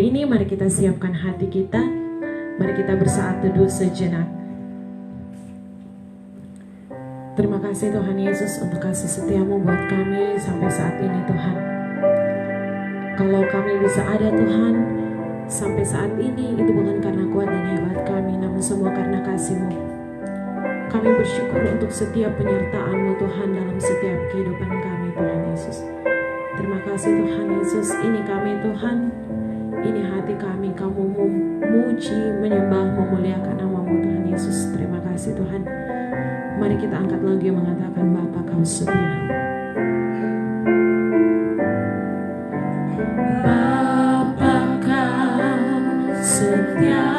ini mari kita siapkan hati kita. Mari kita bersaat teduh sejenak. Terima kasih Tuhan Yesus untuk kasih setiamu buat kami sampai saat ini Tuhan. Kalau kami bisa ada Tuhan sampai saat ini, itu bukan karena kuat dan hebat kami, namun semua karena kasih-Mu. Kami bersyukur untuk setiap penyertaan-Mu Tuhan dalam setiap kehidupan kami Tuhan Yesus. Terima kasih Tuhan Yesus, ini kami Tuhan, ini hati kami, kamu memuji, menyembah, memuliakan nama-Mu Tuhan Yesus. Terima kasih Tuhan. Mari kita angkat lagi mengatakan Bapa Kau setia. Bapa Kau setia.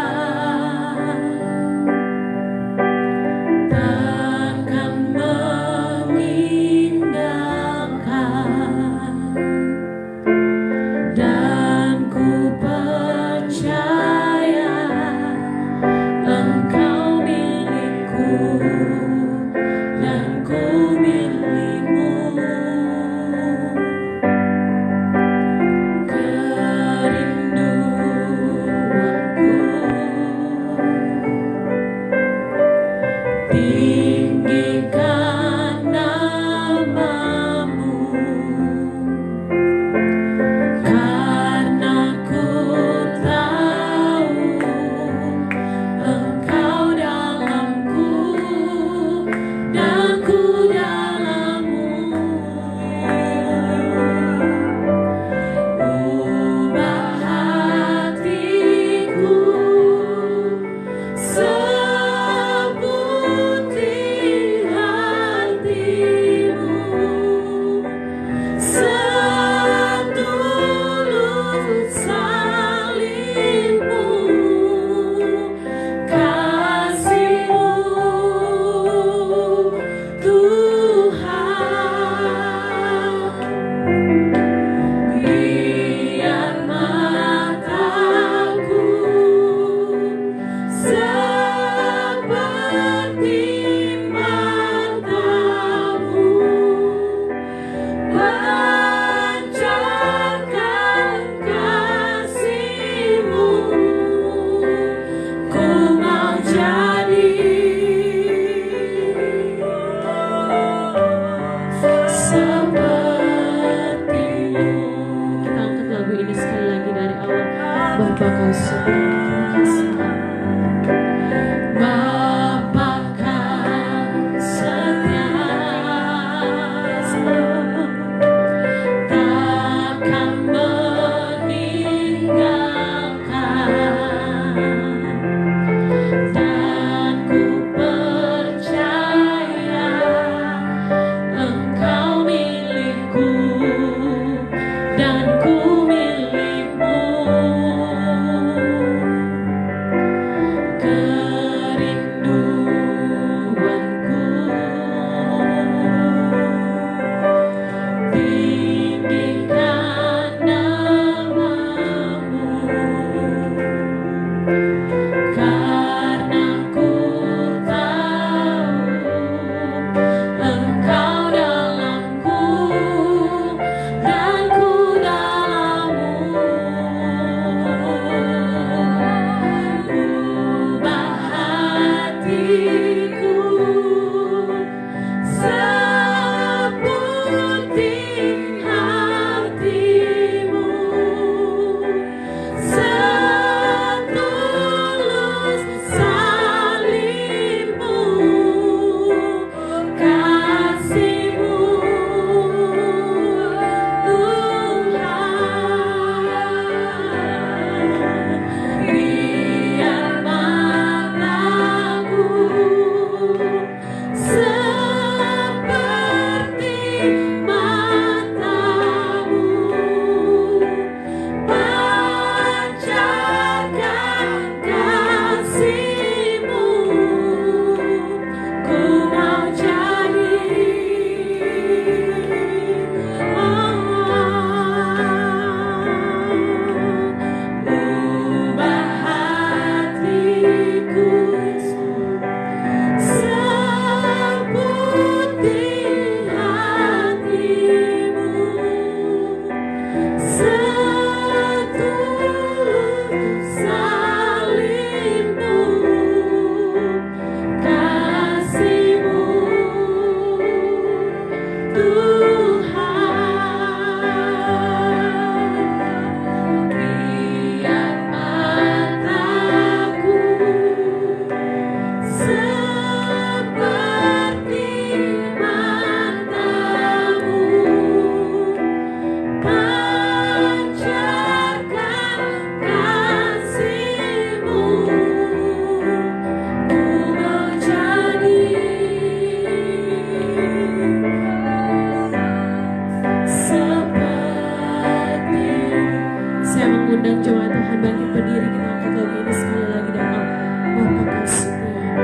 Tuhan bangkit berdiri, kita angkat lagu ini sekali lagi dan Bapa Kau setia.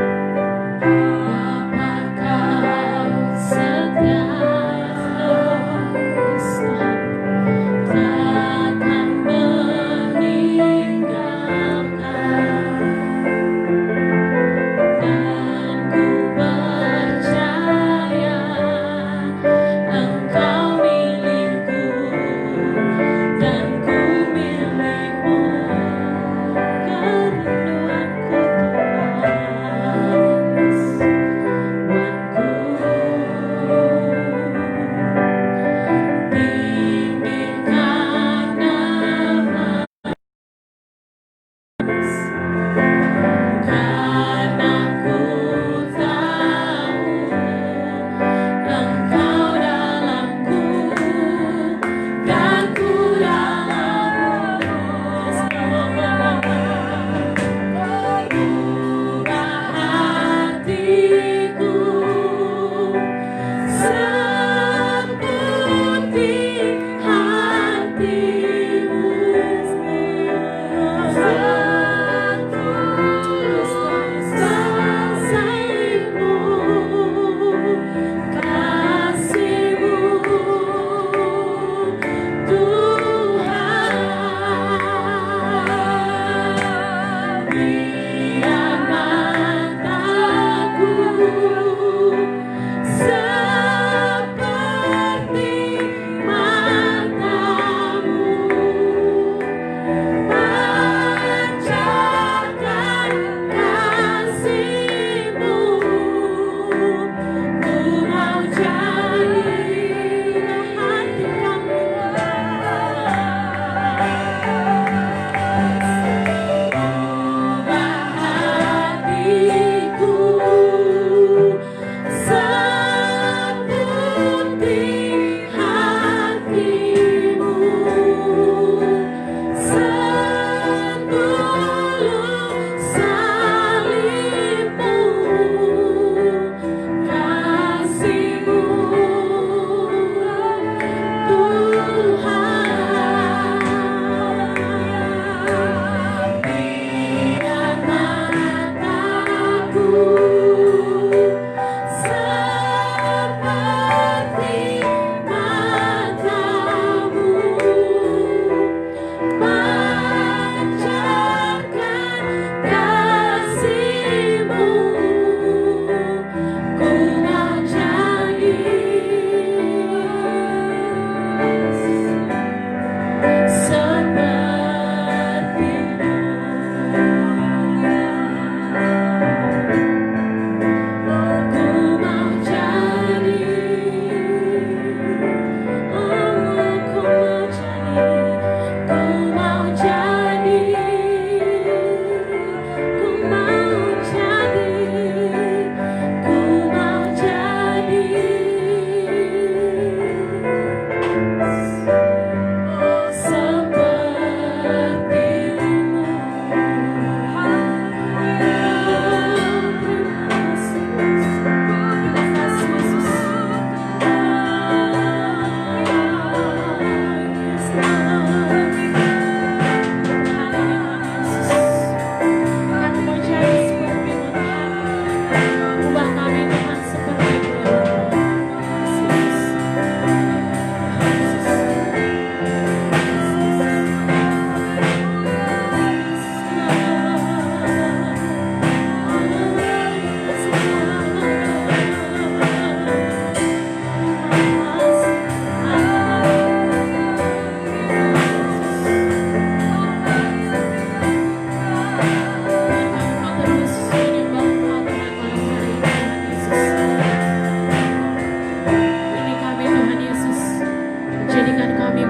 Bapa Kau setia, yes, Tuhan. Takkan meninggalkan, dan ku percaya Engkau milikku dan ku milikmu. Kerinduanku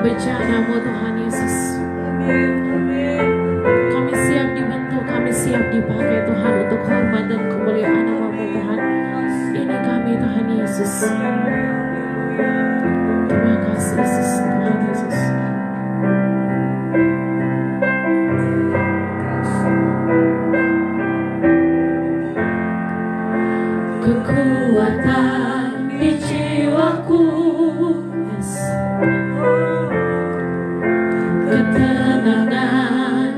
bencana-Mu Tuhan Yesus. Kami siap dibentuk, kami siap dipakai Tuhan untuk hormat dan kemuliaan nama-Mu Tuhan. Ini kami Tuhan Yesus. Terima kasih Yesus, Tuhan Yesus. Kekuatan di jiwaku, yes. Ketenangan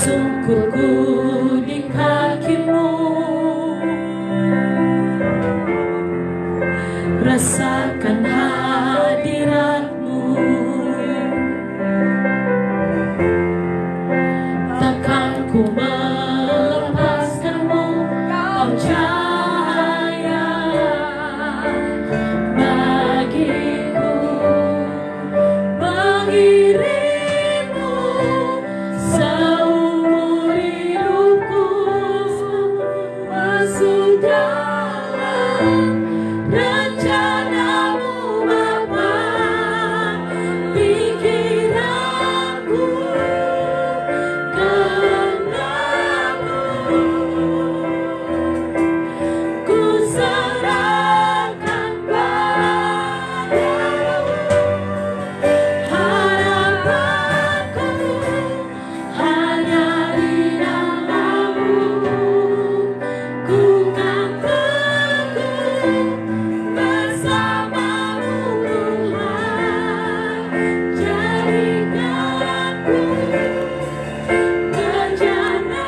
Tersungkurku di kakimu, rasakan hadiratmu. Takkan ku melepaskanmu, kau cahaya bagiku. Mengiringmu seumur hidupku, masuk dalam rencanamu Bapa. Pikiranku kehendakmu ku serahkan padamu. Harapanku hanya di dalam-Mu, ku kan teguh bersama-Mu Tuhan. Jadikanku rencana-Mu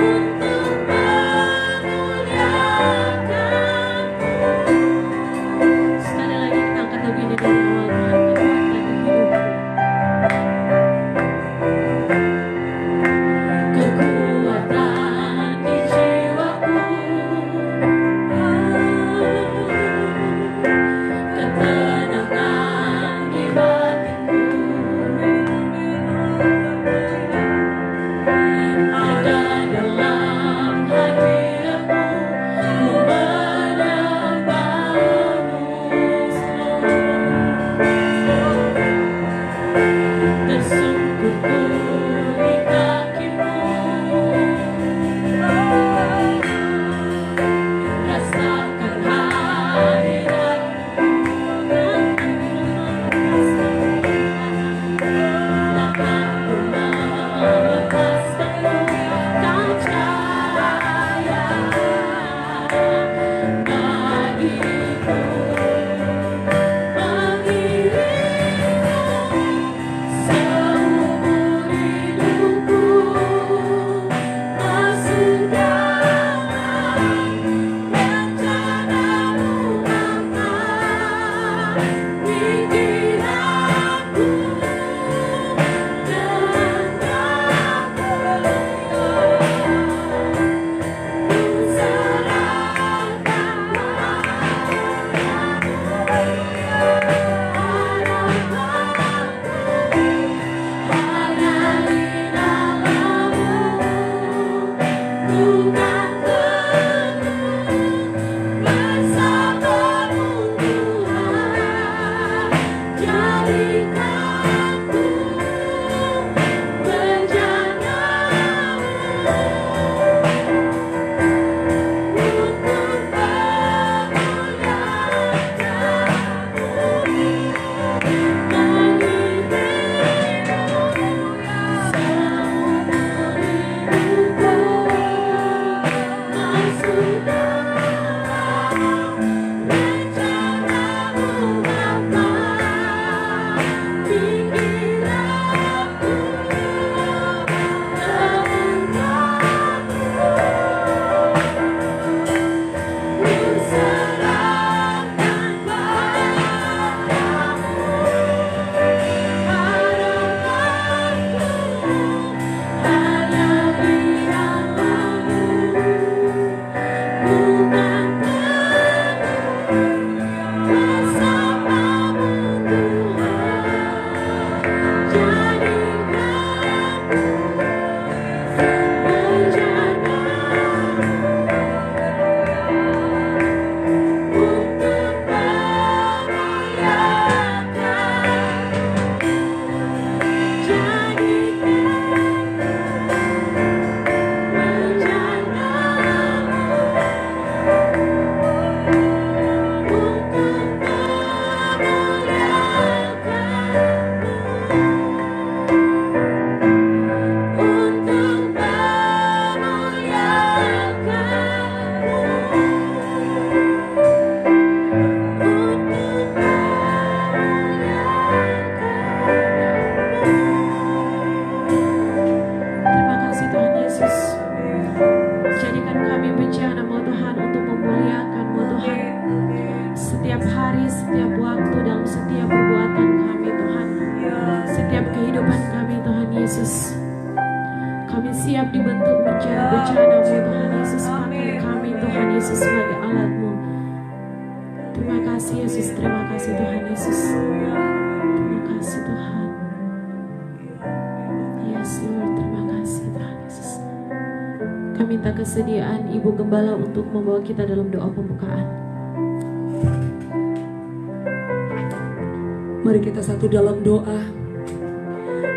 untuk memuliakan-Mu. Sekali lagi kita angkat lagu ini dari awal Tuhan, kekuatan di jiwaku, ketenangan di batinku, ada dalam hadirat-Mu, ku menyembah-Mu. Tersungkurku di kaki-Mu, rasakan hadirat-Mu. Takkan ku melepaskanmu, kau cahaya bagiku. Mengiringku seumur hidupku, masuk dalam rencana-Mu Bapa. Pikiranku kasih Yesus, terima kasih Tuhan Yesus. Terima kasih Tuhan. Yes Lord, terima kasih Tuhan Yesus. Kami minta kesediaan Ibu Gembala untuk membawa kita dalam doa pembukaan. Mari kita satu dalam doa.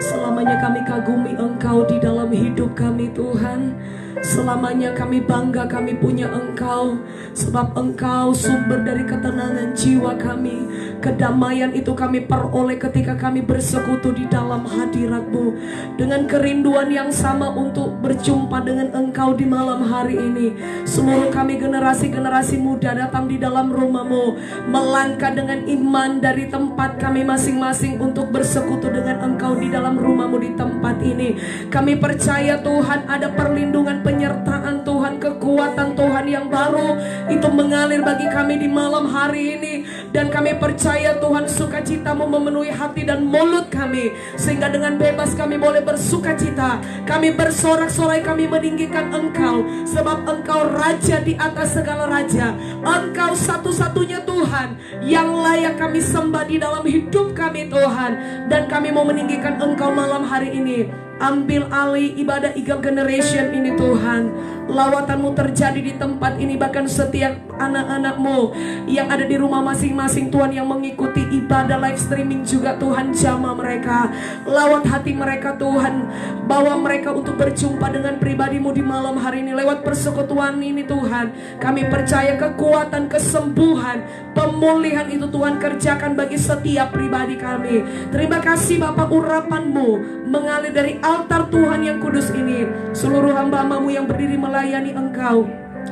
Selamanya kami kagumi Engkau di dalam hidup kami Tuhan. Selamanya kami bangga kami punya Engkau. Sebab Engkau sumber dari ketenangan jiwa kami. Kedamaian itu kami peroleh ketika kami bersekutu di dalam hadirat-Mu. Dengan kerinduan yang sama untuk berjumpa dengan Engkau di malam hari ini. Seluruh kami generasi-generasi muda datang di dalam rumah-Mu. Melangkah dengan iman dari tempat kami masing-masing untuk bersekutu dengan Engkau di dalam rumah-Mu di tempat ini. Kami percaya Tuhan ada perlindungan, penyertaan Tuhan, kekuatan Tuhan yang baru itu mengalir bagi kami di malam hari ini. Dan kami percaya Tuhan sukacita-Mu memenuhi hati dan mulut kami, sehingga dengan bebas kami boleh bersukacita. Kami bersorak-sorai, kami meninggikan Engkau, sebab Engkau Raja di atas segala raja. Engkau satu-satunya Tuhan yang layak kami sembah di dalam hidup kami Tuhan. Dan kami mau meninggikan Engkau malam hari ini. Ambil alih ibadah Eagle Generation ini Tuhan. Lawatan-Mu terjadi di tempat ini. Bahkan setiap anak-anak-Mu yang ada di rumah masing-masing Tuhan, yang mengikuti ibadah live streaming juga Tuhan, jamah mereka. Lawat hati mereka Tuhan. Bawa mereka untuk berjumpa dengan pribadi-Mu di malam hari ini. Lewat persekutuan ini Tuhan, kami percaya kekuatan, kesembuhan, pemulihan itu Tuhan kerjakan bagi setiap pribadi kami. Terima kasih Bapak, urapan-Mu mengalir dari altar Tuhan yang kudus ini. Seluruh hamba-Hamba-Mu yang berdiri melayani Engkau,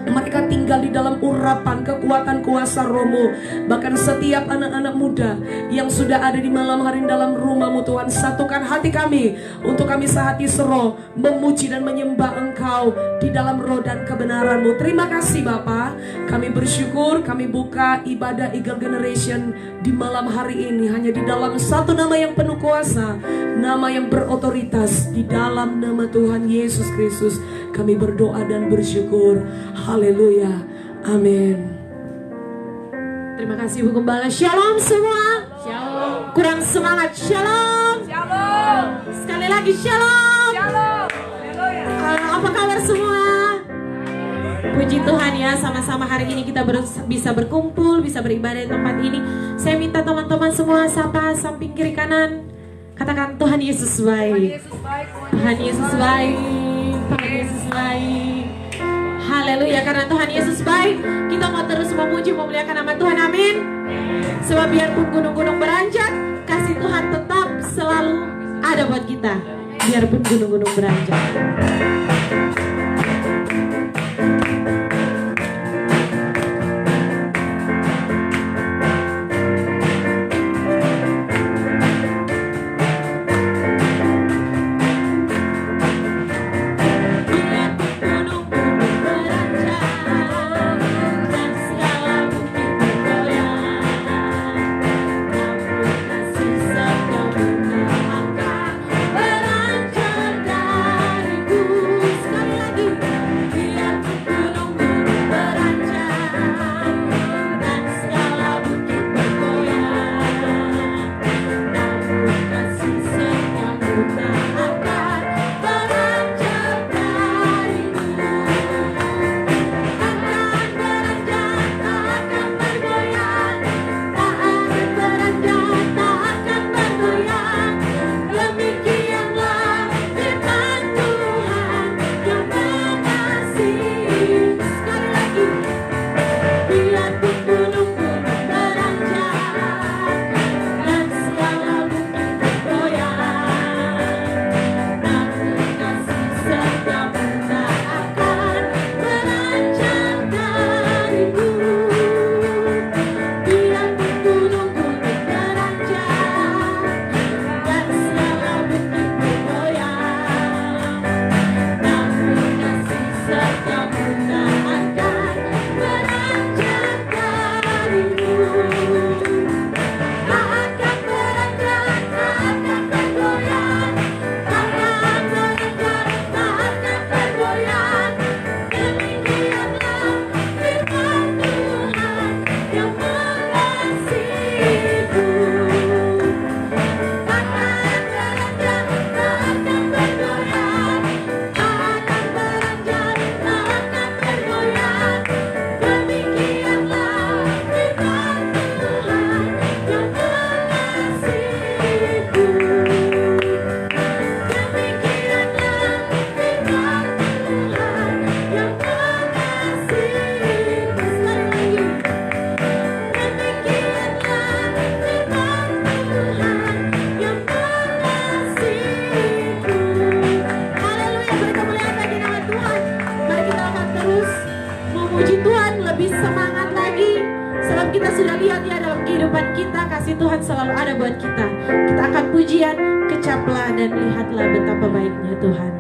mereka tinggal di dalam urapan, kekuatan, kuasa Roh-Mu. Bahkan setiap anak-anak muda yang sudah ada di malam hari dalam rumah-Mu Tuhan, satukan hati kami untuk kami sehati seroh memuji dan menyembah Engkau di dalam roh dan kebenaran-Mu. Terima kasih Bapa. Kami bersyukur, kami buka ibadah Eagle Generation di malam hari ini hanya di dalam satu nama yang penuh kuasa, nama yang berotoritas, di dalam nama Tuhan Yesus Kristus. Kami berdoa dan bersyukur. Haleluya. Amin. Terima kasih Bu Gembala. Shalom semua. Shalom. Kurang semangat. Shalom. Shalom. Sekali lagi shalom. Shalom. Haleluya. Apa kabar semua? Puji Tuhan ya, sama-sama hari ini kita bisa berkumpul, bisa beribadah di tempat ini. Saya minta teman-teman semua sapa samping kiri kanan. Katakan Tuhan Yesus baik. Tuhan Yesus baik. Tuhan Yesus baik. Haleluya, karena Tuhan Yesus baik, kita mau terus memuji, memuliakan nama Tuhan. Amin. Sebab biarpun gunung-gunung beranjak, kasih Tuhan tetap selalu ada buat kita. Biarpun gunung-gunung beranjak. Beranjak dariku. ada buat kita. Kita akan pujian, kecaplah dan lihatlah betapa baiknya Tuhan.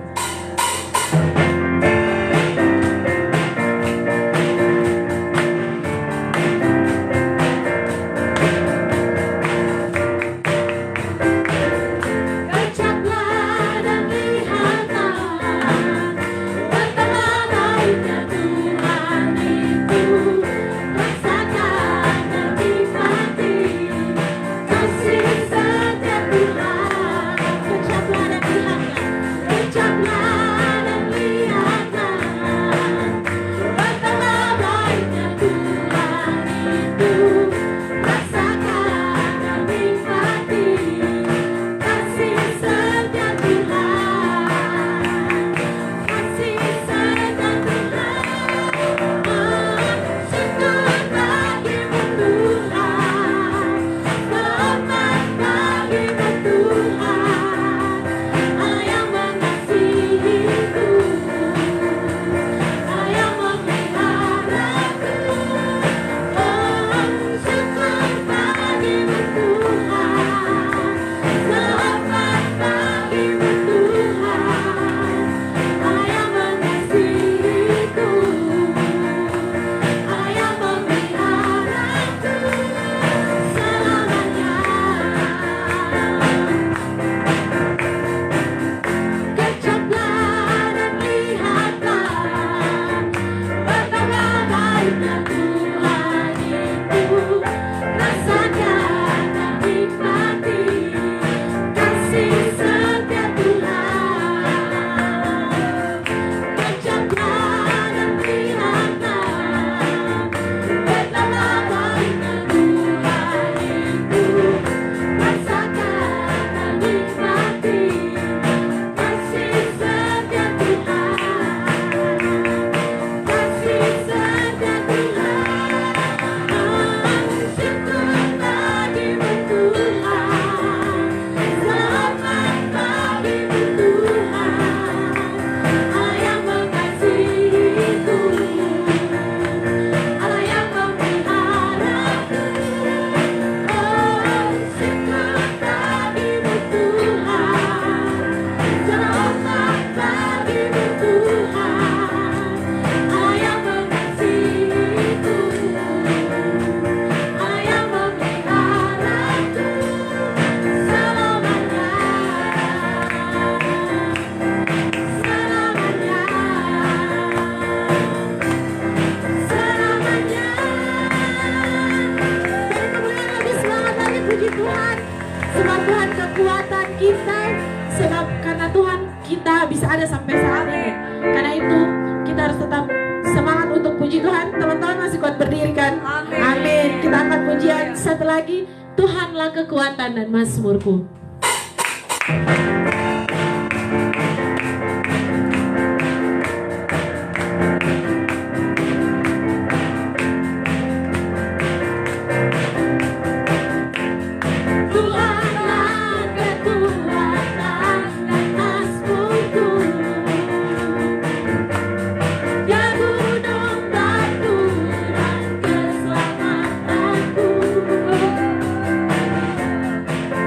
Bisa ada sampai saat ini. Karena itu kita harus tetap semangat untuk puji Tuhan. Teman-teman masih kuat berdiri kan? Amin. Kita angkat pujian satu lagi. Tuhanlah kekuatan dan mazmurku.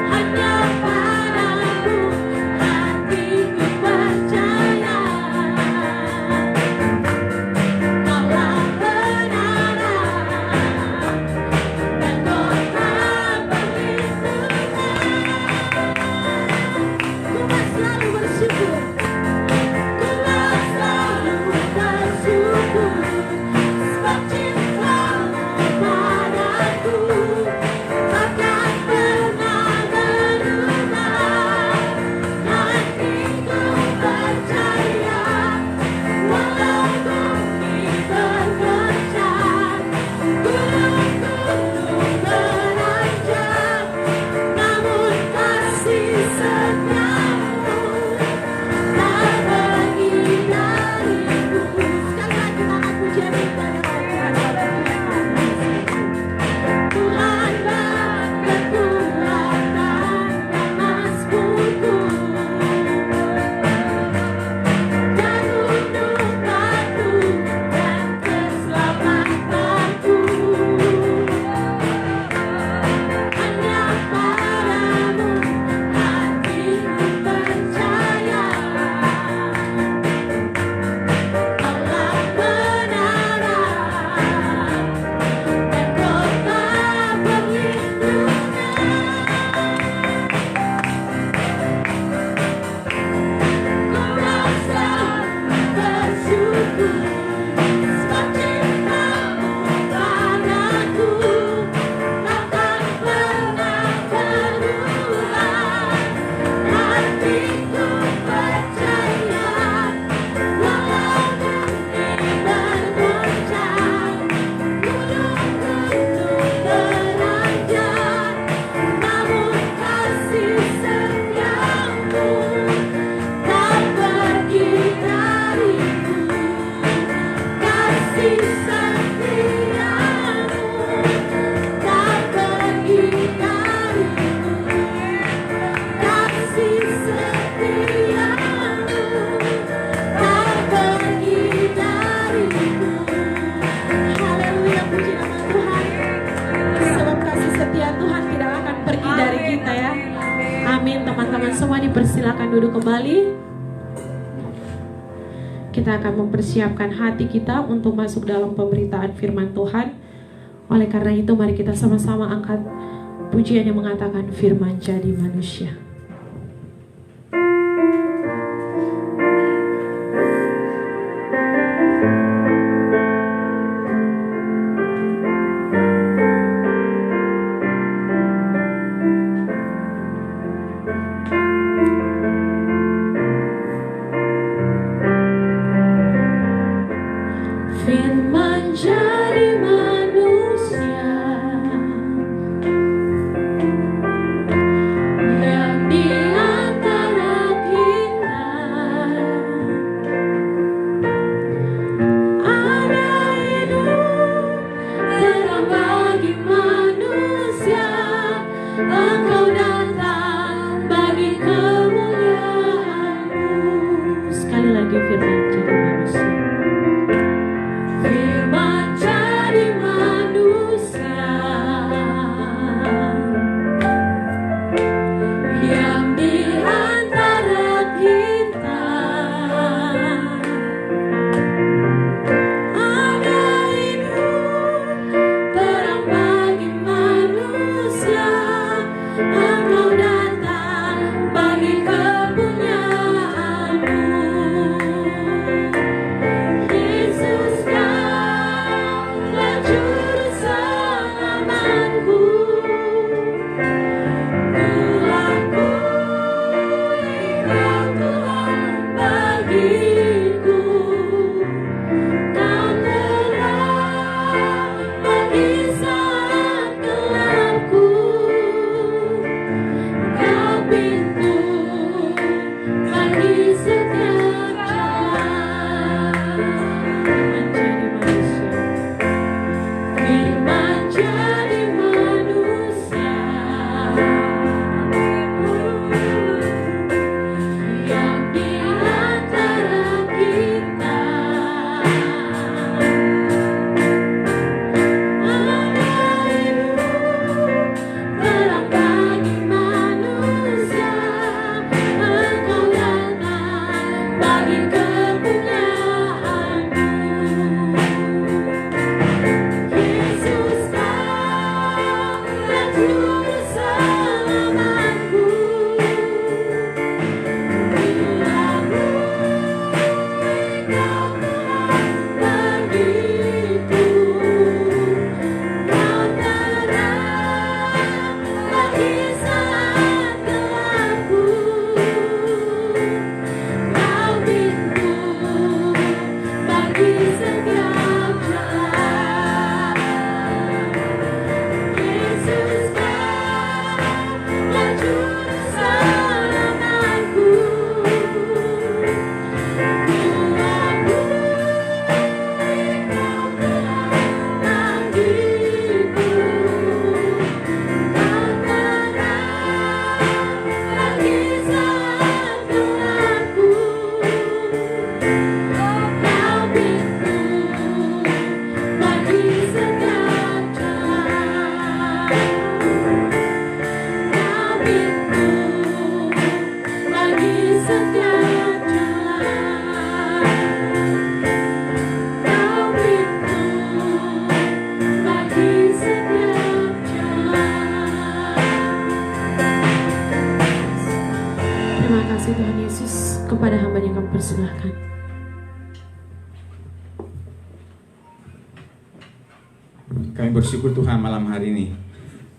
Hanya padamu semua dipersilakan duduk kembali. Kita akan mempersiapkan hati kita untuk masuk dalam pemberitaan firman Tuhan. Oleh karena itu mari kita sama-sama angkat pujian yang mengatakan firman jadi manusia. Firman jadi manusia yang di antara kita, ada hidup terang bagi manusia. Engkau datang bagi kemuliaan-Mu. Sekali lagi firman jadi manusia. Firman jadi manusia yang di antara kita, ada hidup terang bagi manusia. Engkau datang bagi kemuliaan-Mu. Yesus, Kaulah juru selamatku. Ku akui Kau Tuhan bagiku. Kau terang bagi saat gelapku. Kau pintu bagi setiap jalan. Firman jadi manusia yang di antara kita, ada hidup terang bagi manusia. Engkau datang bagi kemuliaan-Mu. Yesus, Kaulah juru selamatku. Ku akui Kau Tuhan bagiku. Kau terang bagi saat gelapku. Kau pintu bagi setiap jalan. Yesus, Kaulah juru selamatku. Ku akui Kau Tuhan bagiku. Kau terang bagi saat gelapku. Kau pintu bagi setiap jalan. Kau pintu bagi setiap jalan. Kau pintu bagi setiap jalan. Terima kasih Tuhan Yesus. Kepada hamba yang kami persilahkan. Kami bersyukur Tuhan malam hari ini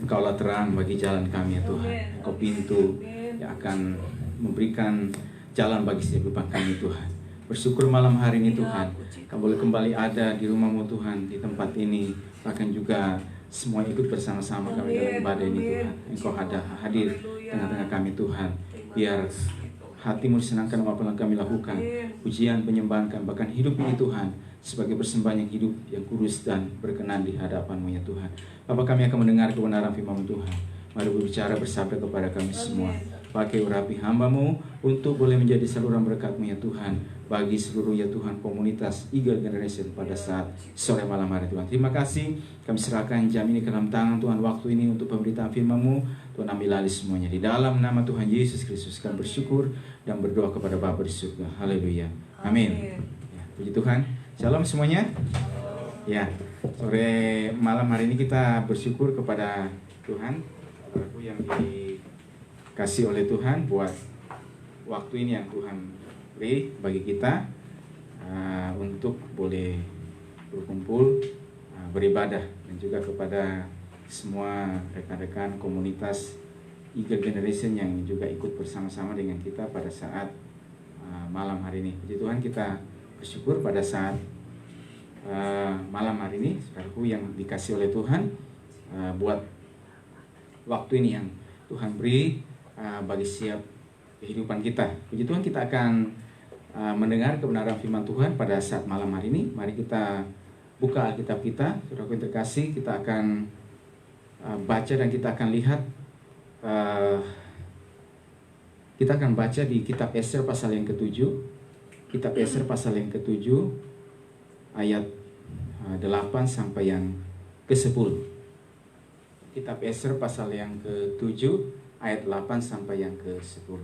Engkaulah terang bagi jalan kami ya Tuhan. Engkau pintu yang akan memberikan jalan bagi setiap kehidupan kami Tuhan. Bersyukur malam hari ini Tuhan, kami boleh kembali ada di rumah-Mu Tuhan, di tempat ini. Bahkan juga semua ikut bersama-sama kami dalam ibadah ini Tuhan. Engkau ada hadir tengah-tengah kami Tuhan. Biar hati-Mu disenangkan apa yang kami lakukan. Pujian, penyembahan kami, bahkan hidup ini Tuhan sebagai persembahan yang hidup, yang kudus dan berkenan di hadapan-Mu ya Tuhan. Bapa, kami akan mendengar kebenaran firman-Mu Tuhan. Mari berbicara bersabda kepada kami semua. pakai urapi hamba-Mu untuk boleh menjadi saluran berkat-Mu ya Tuhan, bagi seluruh ya Tuhan komunitas Eagle Generation pada saat sore malam hari Tuhan. Terima kasih, kami serahkan jam ini ke dalam tangan Tuhan, waktu ini untuk pemberitaan firman-Mu. Tuhan ambil alih semuanya di dalam nama Tuhan Yesus Kristus. Kami bersyukur dan berdoa kepada Bapa di surga. Haleluya. Amin. Ya, puji Tuhan. Shalom semuanya. Ya, sore malam hari ini kita bersyukur kepada Tuhan, saudaraku yang dikasih oleh Tuhan buat waktu ini yang Tuhan beri bagi kita untuk boleh berkumpul, beribadah, dan juga kepada semua rekan-rekan komunitas Eagle Generation yang juga ikut bersama-sama dengan kita pada saat malam hari ini. Puji Tuhan, kita bersyukur pada saat malam hari ini, saudaraku yang dikasih oleh Tuhan, buat waktu ini yang Tuhan beri bagi setiap kehidupan kita. Puji Tuhan, kita akan mendengar kebenaran firman Tuhan pada saat malam hari ini. Mari kita buka Alkitab kita, saudaraku yang terkasih. Kita akan baca dan kita akan lihat, kita akan baca di kitab Ester pasal yang ke-7. Kitab Ester pasal yang ke-7 ayat 8 sampai yang ke-10. Kitab Ester pasal yang ke-7 ayat 8 sampai yang ke-10.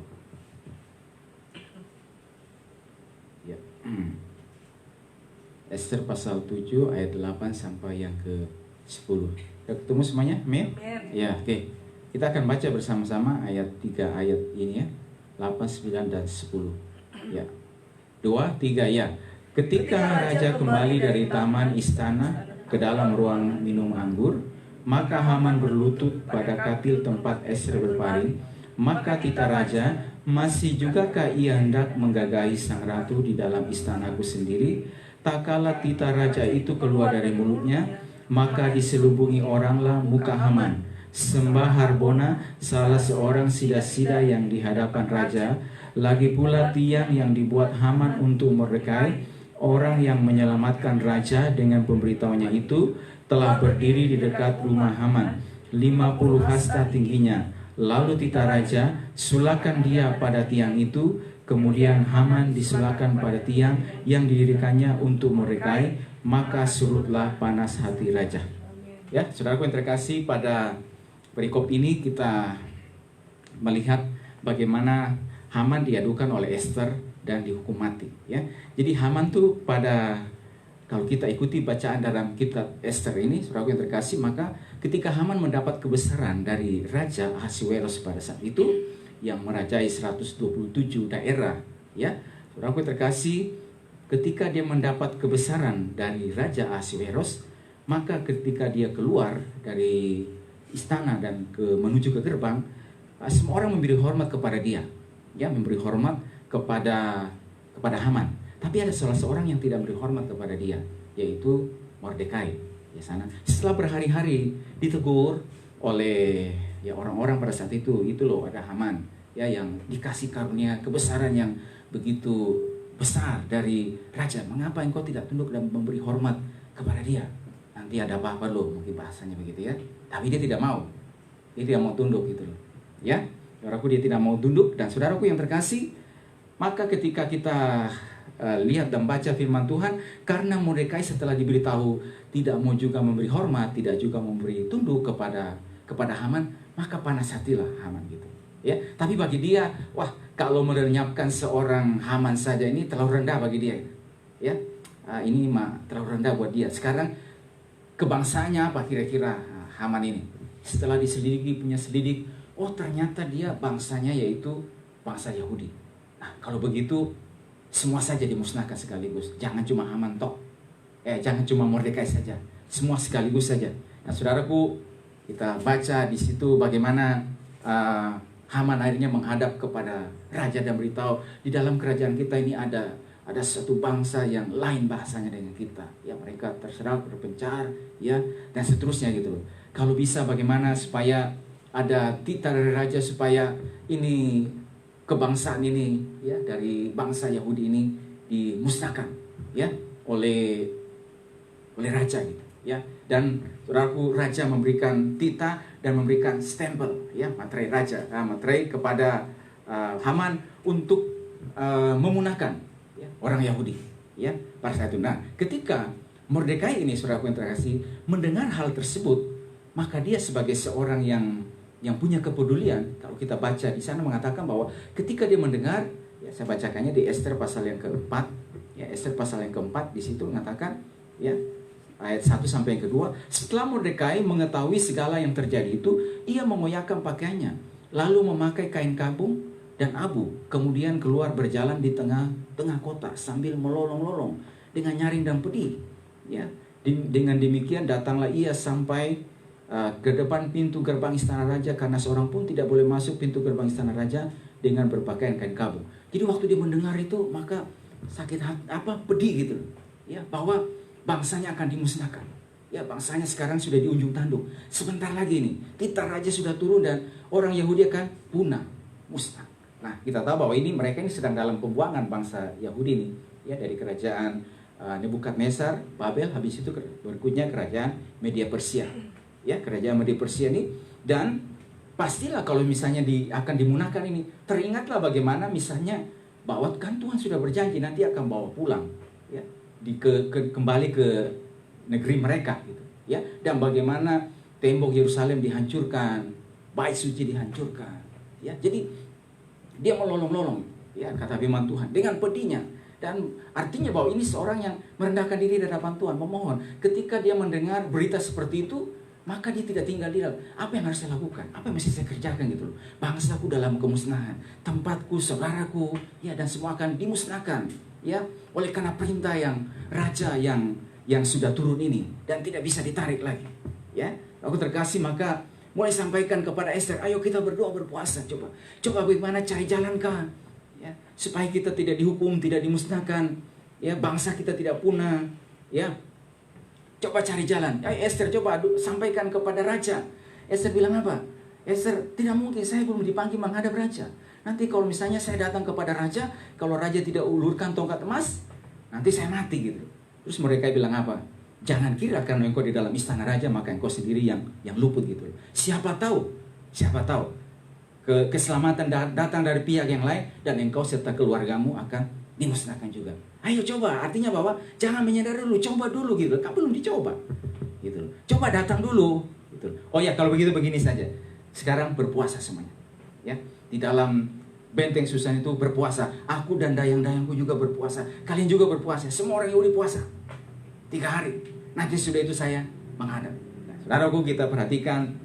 Ya. Ester pasal 7 ayat 8 sampai yang ke-10. Sudah ketemu semuanya? Amin? Ya, oke. Kita akan baca bersama-sama ayat 3 ayat ini ya. 8, 9 dan 10. Ya. 2, 3 ya. Ketika raja kembali dari taman istana ke dalam ruang minum anggur, maka Haman berlutut pada katil tempat Ester berbaring. Maka tita raja, masih jugakah ia hendak menggagahi sang ratu di dalam istanaku sendiri? Tak kala tita raja itu keluar dari mulutnya, maka diselubungi oranglah muka Haman. Sembah Harbona, salah seorang sida-sida yang di hadapan raja, lagi pula tiang yang dibuat Haman untuk Mordekai, orang yang menyelamatkan raja dengan pemberitahunya itu, telah berdiri di dekat rumah Haman, 50 hasta tingginya. Lalu tita raja, sulakan dia pada tiang itu. Kemudian Haman disulakan pada tiang yang didirikannya untuk Mordekai, maka surutlah panas hati raja. Ya, saudaraku yang terkasih, pada perikop ini kita melihat bagaimana Haman diadukan oleh Ester dan dihukum mati. Ya, jadi Haman tuh kalau kita ikuti bacaan dalam kitab Ester ini, saudaraku yang terkasih, maka ketika Haman mendapat kebesaran dari Raja Ahasiweros pada saat itu, yang merajai 127 daerah, ya, saudaraku yang terkasih, ketika dia mendapat kebesaran dari Raja Ahasiweros, maka ketika dia keluar dari istana dan menuju ke gerbang, semua orang memberi hormat kepada dia, ya, memberi hormat kepada Haman. Tapi ada salah seorang yang tidak memberi hormat kepada dia, yaitu Mordekai. Ya, setelah berhari-hari ditegur oleh orang-orang pada saat itu loh, ada Haman ya yang dikasih karunia kebesaran yang begitu besar dari raja. Mengapa engkau tidak tunduk dan memberi hormat kepada dia? Nanti ada apa-apa loh, mungkin bahasanya begitu ya. Tapi dia tidak mau. Dia tidak mau tunduk gitu loh. Ya, saudaraku, dia tidak mau tunduk. Dan saudaraku yang terkasih, maka ketika kita lihat dan baca firman Tuhan, karena Mordekai setelah diberitahu tidak mau juga memberi hormat, tidak juga memberi tunduk kepada Haman, maka panas hatilah Haman gitu. Ya, tapi bagi dia, wah, kalau melenyapkan seorang Haman saja ini terlalu rendah bagi dia. Ya, ini terlalu rendah buat dia. Sekarang kebangsanya apa kira-kira Haman ini? Setelah punya selidik, oh ternyata dia bangsanya yaitu bangsa Yahudi. Nah, kalau begitu semua saja dimusnahkan sekaligus. Jangan cuma Haman tok. Jangan cuma Mordekai saja. Semua sekaligus saja. Nah, saudaraku, kita baca di situ bagaimana Haman akhirnya menghadap kepada raja dan beritahu, di dalam kerajaan kita ini ada satu bangsa yang lain bahasanya dengan kita. Ya, mereka terserak, berpencar, ya, dan seterusnya gitu loh. Kalau bisa bagaimana supaya ada titah dari raja supaya ini kebangsaan ini, ya, dari bangsa Yahudi ini dimusnahkan, ya, oleh raja gitu, ya. Dan saudaraku, raja memberikan titah dan memberikan stempel, ya, materai raja, materai kepada Haman untuk memunahkan ya, orang Yahudi ya pada saat itu. Nah, ketika Mordekai ini, saudaraku yang terkasih, mendengar hal tersebut, maka dia sebagai seorang yang punya kepedulian, kalau kita baca di sana mengatakan bahwa ketika dia mendengar, ya saya bacakannya di Ester pasal yang keempat, ya Ester pasal yang keempat, di situ mengatakan ya ayat 1 sampai yang kedua, setelah Mordekai mengetahui segala yang terjadi itu, ia mengoyakkan pakaiannya, lalu memakai kain kabung dan abu, kemudian keluar berjalan di tengah kota sambil melolong-lolong dengan nyaring dan pedih. Ya, dengan demikian datanglah ia sampai ke depan pintu gerbang istana raja, karena seorang pun tidak boleh masuk pintu gerbang istana raja dengan berpakaian kain kabung. Jadi waktu dia mendengar itu, maka sakit hati, pedih gitu, ya, bahwa bangsanya akan dimusnahkan. Ya, bangsanya sekarang sudah di ujung tanduk. Sebentar lagi nih, titah raja sudah turun dan orang Yahudi akan punah, musnah. Nah, kita tahu bahwa mereka ini sedang dalam pembuangan bangsa Yahudi nih, ya, dari kerajaan Nebukadnezar, Babel, habis itu berikutnya kerajaan Media Persia. Ya, kerajaan Media Persia ini, dan pastilah kalau misalnya akan dimunahkan ini, teringatlah bagaimana misalnya bahwa kan Tuhan sudah berjanji nanti akan bawa pulang, ya, kembali ke negeri mereka gitu, ya, dan bagaimana tembok Yerusalem dihancurkan, bait suci dihancurkan, ya. Jadi dia melolong-lolong, ya, kata firman Tuhan dengan pedihnya. Dan artinya bahwa ini seorang yang merendahkan diri di hadapan Tuhan, memohon. Ketika dia mendengar berita seperti itu, maka dia tidak tinggal diam. Apa yang harus saya lakukan? Apa yang mesti saya kerjakan gitu loh? Bangsaku dalam kemusnahan, tempatku, saudaraku, ya, dan semua akan dimusnahkan, ya, oleh karena perintah raja yang sudah turun ini dan tidak bisa ditarik lagi, ya. Aku terkasih, maka mulai sampaikan kepada Ester, ayo kita berdoa, berpuasa, coba bagaimana cari jalan kan, ya, supaya kita tidak dihukum, tidak dimusnahkan, ya, bangsa kita tidak punah, ya. Coba cari jalan. Ester coba sampaikan kepada raja. Ester bilang apa? Ester, tidak mungkin, saya belum dipanggil menghadap raja. Nanti kalau misalnya saya datang kepada raja, kalau raja tidak ulurkan tongkat emas, nanti saya mati gitu. Terus mereka bilang apa? Jangan kira karena engkau di dalam istana raja maka engkau sendiri yang luput gitu. Siapa tahu keselamatan datang dari pihak yang lain dan engkau serta keluargamu akan dimusnahkan juga. Ayo coba, artinya bahwa jangan menyadar dulu, coba dulu gitu. Kamu belum dicoba gitu. Coba datang dulu gitu. Oh ya, kalau begitu begini saja. Sekarang berpuasa semuanya. Ya, di dalam benteng Susan itu berpuasa. Aku dan dayang-dayangku juga berpuasa. Kalian juga berpuasa. Semua orang Yahudi puasa 3 hari. Nanti sudah itu saya menghadap. Nah, saudaraku, kita perhatikan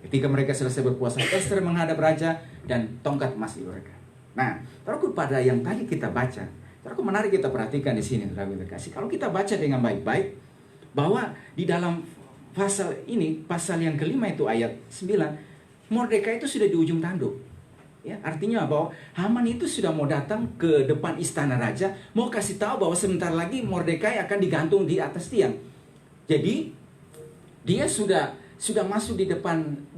ketika mereka selesai berpuasa, Ester menghadap raja dan tongkat emas diulurkan. Nah, saudaraku, pada yang tadi kita baca, saudaraku, menarik kita perhatikan di sini, saudaraku terkasih. Kalau kita baca dengan baik-baik, bahwa di dalam pasal ini, pasal yang kelima itu ayat 9, Mordekai itu sudah di ujung tanduk. Ya, artinya bahwa Haman itu sudah mau datang ke depan istana raja, mau kasih tahu bahwa sebentar lagi Mordekai akan digantung di atas tiang. Jadi dia sudah masuk di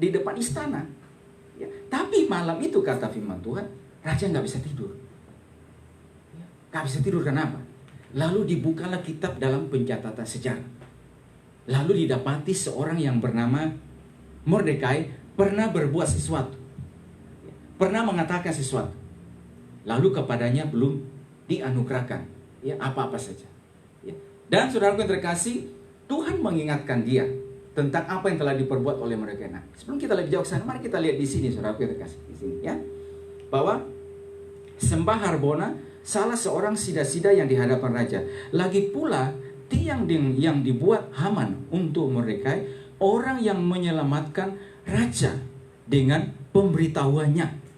depan istana. Ya, tapi malam itu kata firman Tuhan, raja nggak bisa tidur. Nggak bisa tidur kenapa? Lalu dibukalah kitab dalam pencatatan sejarah. Lalu didapati seorang yang bernama Mordekai pernah berbuat sesuatu. Pernah mengatakan sesuatu, lalu kepadanya belum dianugerahkan, ya, apa-apa saja. Ya. Dan saudaraku yang terkasih, Tuhan mengingatkan dia tentang apa yang telah diperbuat oleh mereka. Nah, sebelum kita lebih jauh ke sana, mari kita lihat di sini, saudaraku yang terkasih, di sini, ya, bahwa Sembah Harbona salah seorang sida-sida yang di hadapan raja. Lagi pula tiang yang dibuat Haman untuk Mordekai, orang yang menyelamatkan raja dengan pemberitahuannya,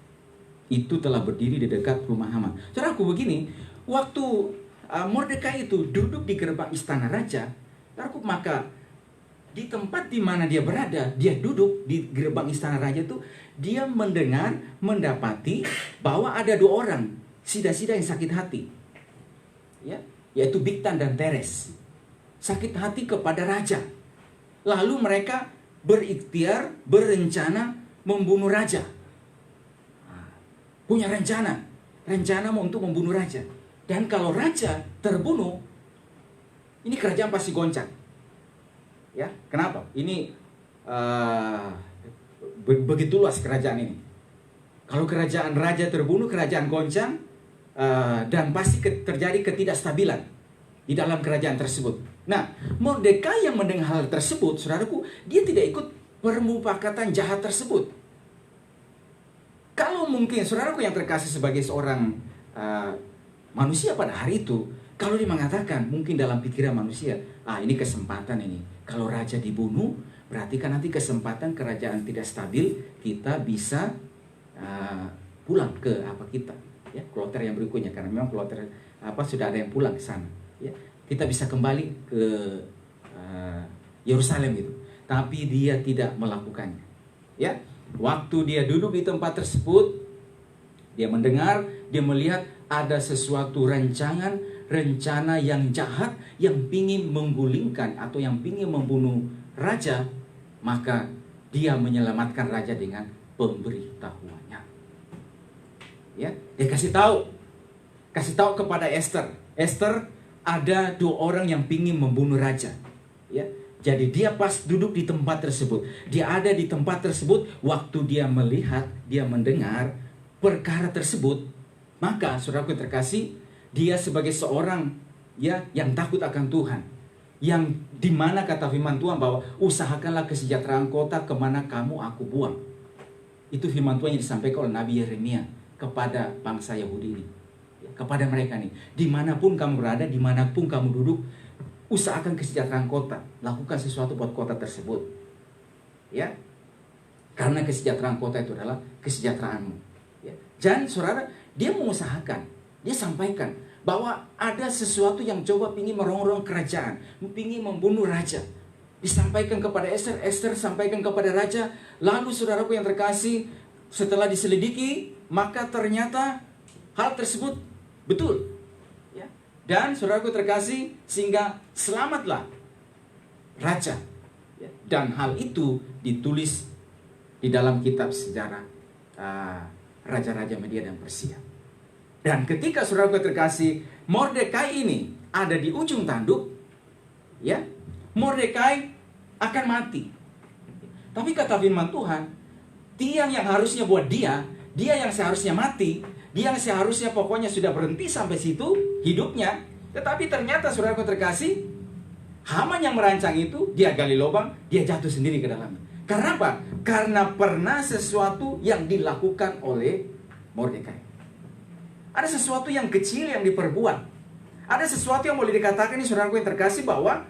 itu telah berdiri di dekat rumah Haman. Saudaraku, begini, waktu Mordekai itu duduk di gerbang istana raja, saudaraku, maka di tempat di mana dia berada, dia duduk di gerbang istana raja itu, dia mendapati bahwa ada 2 orang sida-sida yang sakit hati, ya, yaitu Bigtan dan Teres, sakit hati kepada raja. Lalu mereka berikhtiar, berencana membunuh raja. Punya rencana untuk membunuh raja. Dan kalau raja terbunuh, ini kerajaan pasti goncang. Ya, kenapa? Ini begitu luas kerajaan ini. Kalau kerajaan raja terbunuh, kerajaan goncang, dan pasti terjadi ketidakstabilan di dalam kerajaan tersebut. Nah, Mordekai yang mendengar hal tersebut, saudaraku, dia tidak ikut permufakatan jahat tersebut. Kalau mungkin, saudaraku yang terkasih sebagai seorang manusia pada hari itu, kalau dia mengatakan, mungkin dalam pikiran manusia, ini kesempatan ini. Kalau raja dibunuh, berarti kan nanti kesempatan kerajaan tidak stabil, kita bisa pulang ke kita, ya, kloter yang berikutnya, karena memang kloter sudah ada yang pulang ke sana, ya. Kita bisa kembali ke Yerusalem gitu. Tapi dia tidak melakukannya, ya. Waktu dia duduk di tempat tersebut, dia mendengar, dia melihat ada sesuatu rencana yang jahat yang ingin menggulingkan atau yang ingin membunuh raja. Maka dia menyelamatkan raja dengan pemberitahuannya. Ya, dia kasih tahu kepada Esther. Esther, ada 2 orang yang ingin membunuh raja. Ya, jadi dia pas duduk di tempat tersebut, dia ada di tempat tersebut. Waktu dia melihat, dia mendengar perkara tersebut, maka saudaraku terkasih, dia sebagai seorang yang takut akan Tuhan, yang dimana kata firman Tuhan bahwa usahakanlah kesejahteraan kota kemana kamu aku buang. Itu firman Tuhan yang disampaikan oleh Nabi Yeremia kepada bangsa Yahudi ini, kepada mereka nih. Dimanapun kamu berada, dimanapun kamu duduk, usahakan kesejahteraan kota, lakukan sesuatu buat kota tersebut, ya, karena kesejahteraan kota itu adalah kesejahteraanmu, ya. Dan saudara, dia mengusahakan, dia sampaikan bahwa ada sesuatu yang coba ingin merongrong kerajaan, ingin membunuh raja. Disampaikan kepada Esther, Esther sampaikan kepada raja. Lalu saudaraku yang terkasih, setelah diselidiki, maka ternyata hal tersebut betul, ya. Dan saudaraku terkasih, sehingga selamatlah raja, ya. Dan hal itu ditulis di dalam kitab sejarah raja-raja Media dan Persia. Dan ketika saudaraku terkasih, Mordekai ini ada di ujung tanduk, ya, Mordekai akan mati. Tapi kata firman Tuhan, tiang yang harusnya buat dia yang seharusnya mati, dia yang seharusnya pokoknya sudah berhenti sampai situ hidupnya. Tetapi ternyata saudaraku terkasih, Haman yang merancang itu, dia gali lubang, dia jatuh sendiri ke dalamnya. Karena apa? Karena pernah sesuatu yang dilakukan oleh Mordekai. Ada sesuatu yang kecil yang diperbuat. Ada sesuatu yang boleh dikatakan ini saudaraku yang terkasih, bahwa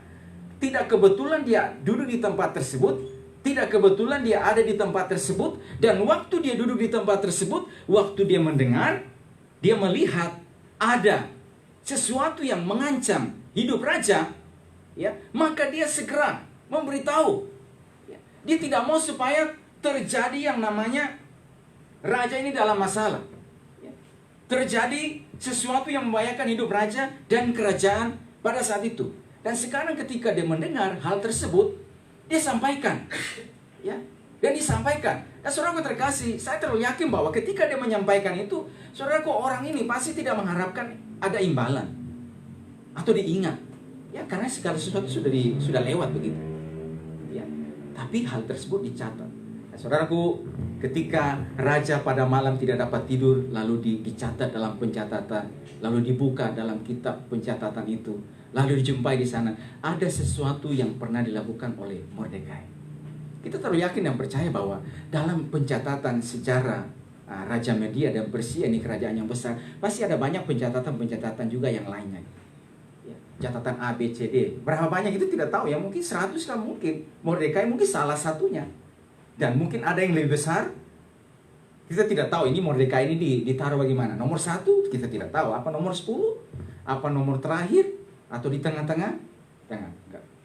tidak kebetulan dia duduk di tempat tersebut, tidak kebetulan dia ada di tempat tersebut, dan waktu dia duduk di tempat tersebut, waktu dia mendengar, dia melihat ada sesuatu yang mengancam hidup raja, ya, maka dia segera memberitahu. Ya, dia tidak mau supaya terjadi yang namanya raja ini dalam masalah. Terjadi sesuatu yang membahayakan hidup raja dan kerajaan pada saat itu. Dan sekarang ketika dia mendengar hal tersebut, dia sampaikan, ya, dan disampaikan. Dan saudaraku terkasih, saya terlalu yakin bahwa ketika dia menyampaikan itu, saudaraku, orang ini pasti tidak mengharapkan ada imbalan atau diingat, ya, karena segala sesuatu sudah lewat begitu, ya. Tapi hal tersebut dicatat. Saudaraku, ketika raja pada malam tidak dapat tidur, lalu dicatat dalam pencatatan, lalu dibuka dalam kitab pencatatan itu, lalu dijumpai di sana ada sesuatu yang pernah dilakukan oleh Mordekai. Kita terlalu yakin dan percaya bahwa dalam pencatatan sejarah Raja Media dan Persia, ini kerajaan yang besar, pasti ada banyak pencatatan juga yang lainnya. Ya, catatan A, B, C, D. Berapa banyak itu tidak tahu ya, mungkin 100 lah mungkin. Mordekai mungkin salah satunya. Dan mungkin ada yang lebih besar. Kita tidak tahu ini Mordekai ini ditaruh bagaimana. Nomor 1 kita tidak tahu. Apa nomor 10? Apa nomor terakhir? Atau di tengah-tengah?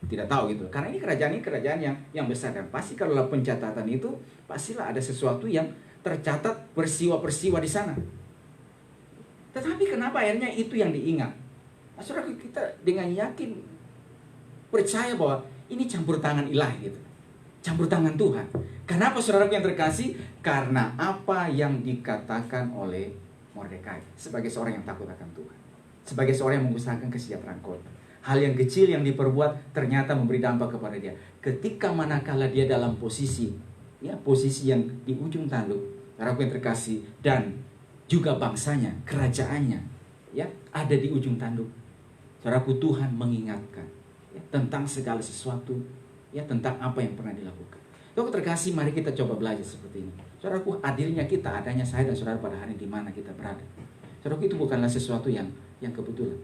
Tidak tahu gitu. Karena ini kerajaan yang besar. Dan pasti kalau pencatatan itu, pastilah ada sesuatu yang tercatat, peristiwa-peristiwa di sana. Tetapi kenapa akhirnya itu yang diingat? Nah, saudara, kita dengan yakin percaya bahwa ini campur tangan ilahi gitu. Campur tangan Tuhan. Kenapa saudaraku yang terkasih? Karena apa yang dikatakan oleh Mordekai sebagai seorang yang takut akan Tuhan, sebagai seorang yang mengusahakan kesejahteraan kota. Hal yang kecil yang diperbuat ternyata memberi dampak kepada dia. Ketika manakala dia dalam posisi, ya, posisi yang di ujung tanduk, Saudaraku yang terkasih, dan juga bangsanya, kerajaannya, ya, ada di ujung tanduk. Saudaraku, Tuhan mengingatkan ya, tentang segala sesuatu, ya, tentang apa yang pernah dilakukan. Saudaraku terkasih, mari kita coba belajar seperti ini. Saudaraku, adilnya kita, adanya saya dan saudara pada hari di mana kita berada. Saudaraku, itu bukanlah sesuatu yang kebetulan.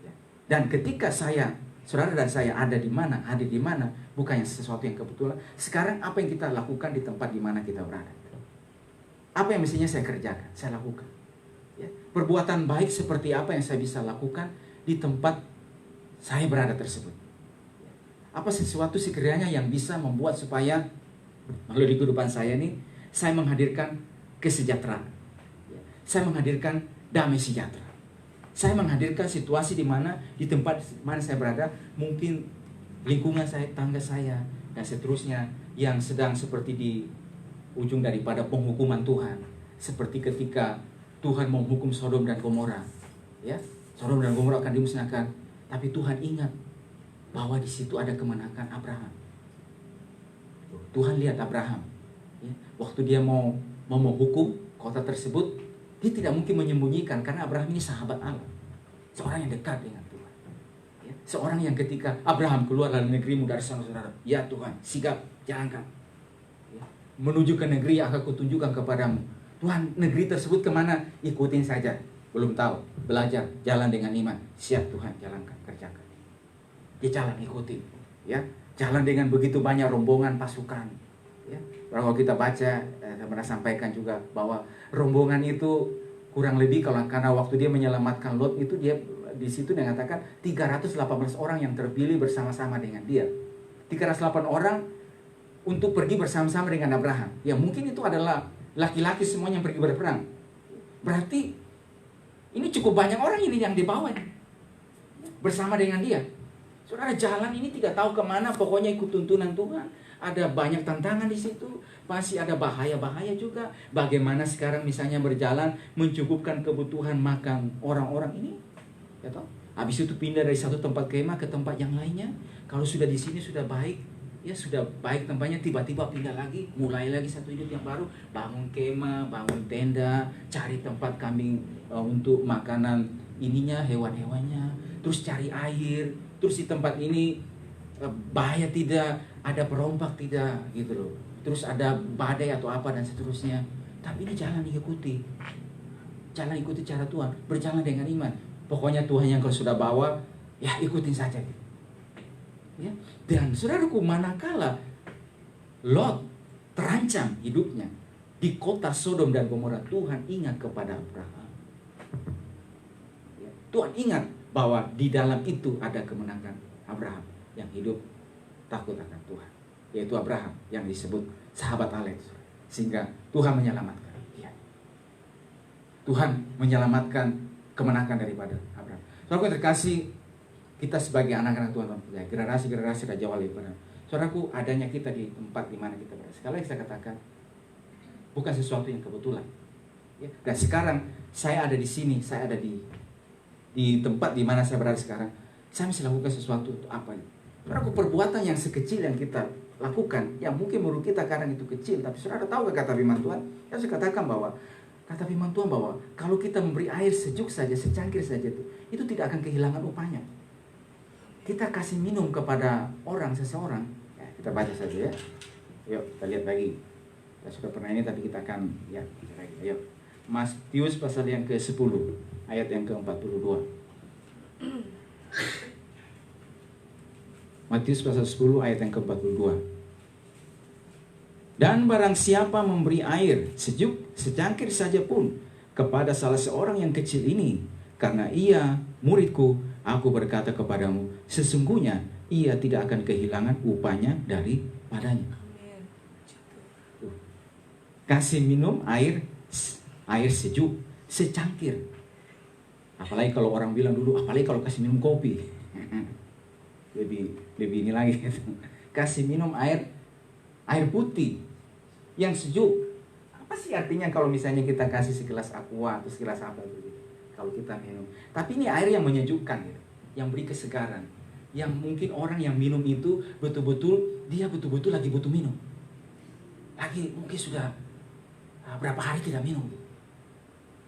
Ya. Dan ketika saudara dan saya ada di mana, hadir di mana, bukannya sesuatu yang kebetulan. Sekarang apa yang kita lakukan di tempat di mana kita berada? Apa yang mestinya saya kerjakan, saya lakukan. Ya. Perbuatan baik seperti apa yang saya bisa lakukan di tempat saya berada tersebut. Ya. Apa sesuatu sekiranya yang bisa membuat supaya melalui kehidupan saya ini, saya menghadirkan kesejahteraan. Ya. Saya menghadirkan damai sejahtera. Saya menghadirkan situasi di mana, di tempat mana saya berada, mungkin lingkungan saya, tangga saya, dan seterusnya, yang sedang seperti di ujung daripada penghukuman Tuhan, seperti ketika Tuhan menghukum Sodom dan Gomora, ya, Sodom dan Gomora akan dimusnahkan, tapi Tuhan ingat bahwa di situ ada kemenangan Abraham. Tuhan lihat Abraham, ya, waktu dia mau menghukum kota tersebut, dia tidak mungkin menyembunyikan karena Abraham ini sahabat Allah, seorang yang dekat dengan Tuhan, ya, seorang yang ketika Abraham keluar dari negerimu dari sana, saudara, ya Tuhan, sigap, jalankan. Menuju ke negeri yang akan kutunjukkan kepadamu. Tuhan, negeri tersebut kemana? Ikutin saja. Belum tahu, belajar, jalan dengan iman. Siap Tuhan, jalankan, kerjakan. Dia jalan, ikutin. Ya, jalan dengan begitu banyak rombongan pasukan. Ya, kalau kita baca, saya pernah sampaikan juga bahwa rombongan itu kurang lebih karena waktu dia menyelamatkan Lot itu, dia di situ dia mengatakan 318 orang yang terpilih bersama-sama dengan dia. 308 orang untuk pergi bersama-sama dengan Abraham. Ya mungkin itu adalah laki-laki semuanya yang pergi berperang. Berarti ini cukup banyak orang ini yang dibawa bersama dengan dia. Saudara, jalan ini tidak tahu kemana, pokoknya ikut tuntunan Tuhan. Ada banyak tantangan di situ, pasti ada bahaya-bahaya juga. Bagaimana sekarang misalnya berjalan mencukupkan kebutuhan makan orang-orang ini, ya toh? Habis itu pindah dari satu tempat kemah ke tempat yang lainnya. Kalau sudah di sini sudah baik, ya sudah baik tempatnya, tiba-tiba pindah lagi, mulai lagi satu hidup yang baru, bangun kemah, bangun tenda, cari tempat kambing untuk makanan ininya, hewan-hewannya, terus cari air, terus di tempat ini bahaya tidak, ada perompak tidak, gitu loh, terus ada badai atau apa dan seterusnya. Tapi ini jalan ikuti cara Tuhan, berjalan dengan iman. Pokoknya Tuhan yang kau sudah bawa, ya ikutin saja. Ya. Dan saudaraku, manakala Lot terancam hidupnya di kota Sodom dan Gomora, Tuhan ingat kepada Abraham. Ya. Tuhan ingat bahwa di dalam itu ada kemenangan Abraham yang hidup takut akan Tuhan, yaitu Abraham yang disebut sahabat Allah, sehingga Tuhan menyelamatkan dia. Tuhan menyelamatkan kemenangan daripada Abraham. Saudaraku yang terkasih, kita sebagai anak-anak Tuhan, ya, generasi-generasi Raja Wali, saudaraku, adanya kita di tempat di mana kita berada. Sekali lagi saya katakan, bukan sesuatu yang kebetulan. Ya. Dan sekarang saya ada di sini, saya ada di tempat di mana saya berada sekarang. Saya mesti lakukan sesuatu untuk apa? Saudaraku, perbuatan yang sekecil yang kita lakukan, yang mungkin menurut kita kadang itu kecil, tapi saudara tahu kata firman Tuhan? Ya, saya katakan bahwa kata firman Tuhan bahwa kalau kita memberi air sejuk saja, secangkir saja itu tidak akan kehilangan upahnya. Kita kasih minum kepada seseorang, ya, kita baca saja ya. Yuk kita lihat lagi. Kita sudah pernah ini, tapi kita akan lihat lagi. Ayo, Matius pasal yang ke-10 ayat yang ke-42. Matius pasal 10 ayat yang ke-42. Dan barang siapa memberi air sejuk secangkir saja pun kepada salah seorang yang kecil ini, karena ia muridku, aku berkata kepadamu, sesungguhnya ia tidak akan kehilangan upahnya daripadanya. Kasih minum air sejuk secangkir. Apalagi kalau orang bilang dulu, apalagi kalau kasih minum kopi, lebih ini lagi. Kasih minum air putih yang sejuk. Apa sih artinya kalau misalnya kita kasih segelas aqua atau segelas apa gitu? Kalau kita minum, tapi ini air yang menyejukkan, gitu, yang beri kesegaran, yang mungkin orang yang minum itu betul-betul lagi butuh minum, lagi mungkin sudah berapa hari tidak minum.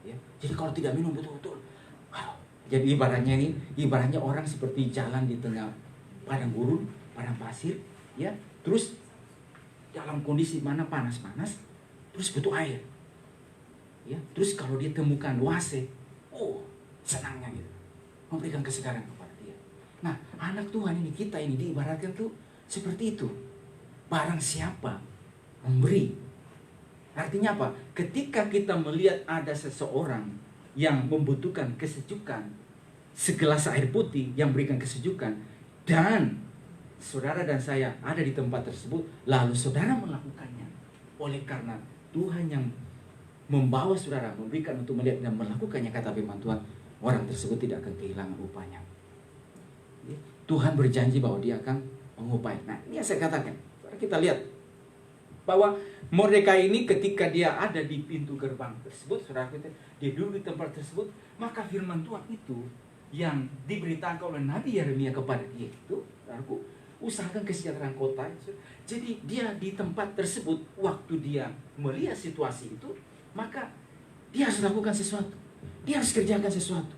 Ya. Jadi kalau tidak minum betul-betul, jadi ibaratnya orang seperti jalan di tengah padang gurun, padang pasir, ya. Terus dalam kondisi mana panas-panas, terus butuh air. Ya, terus kalau dia temukan oase, senangnya gitu. Memberikan kesegaran kepada dia. Nah, anak Tuhan ini, kita ini diibaratkan tuh seperti itu. Barang siapa memberi. Artinya apa? Ketika kita melihat ada seseorang yang membutuhkan kesejukan, segelas air putih yang berikan kesejukan, dan saudara dan saya ada di tempat tersebut, lalu saudara melakukannya. Oleh karena Tuhan yang membawa saudara, memberikan untuk melihat dan melakukannya, kata firman Tuhan, orang tersebut tidak akan kehilangan upahnya. Tuhan berjanji bahwa dia akan mengupai. Nah, ini yang saya katakan. Kita lihat bahwa Mordekai ini ketika dia ada di pintu gerbang tersebut, saudara kita, dia duduk di tempat tersebut, maka firman Tuhan itu yang diberitakan oleh Nabi Yeremia kepada dia itu, saudaraku, usahakan kesejahteraan kota. Jadi dia di tempat tersebut, waktu dia melihat situasi itu, maka dia harus lakukan sesuatu. Dia harus kerjakan sesuatu.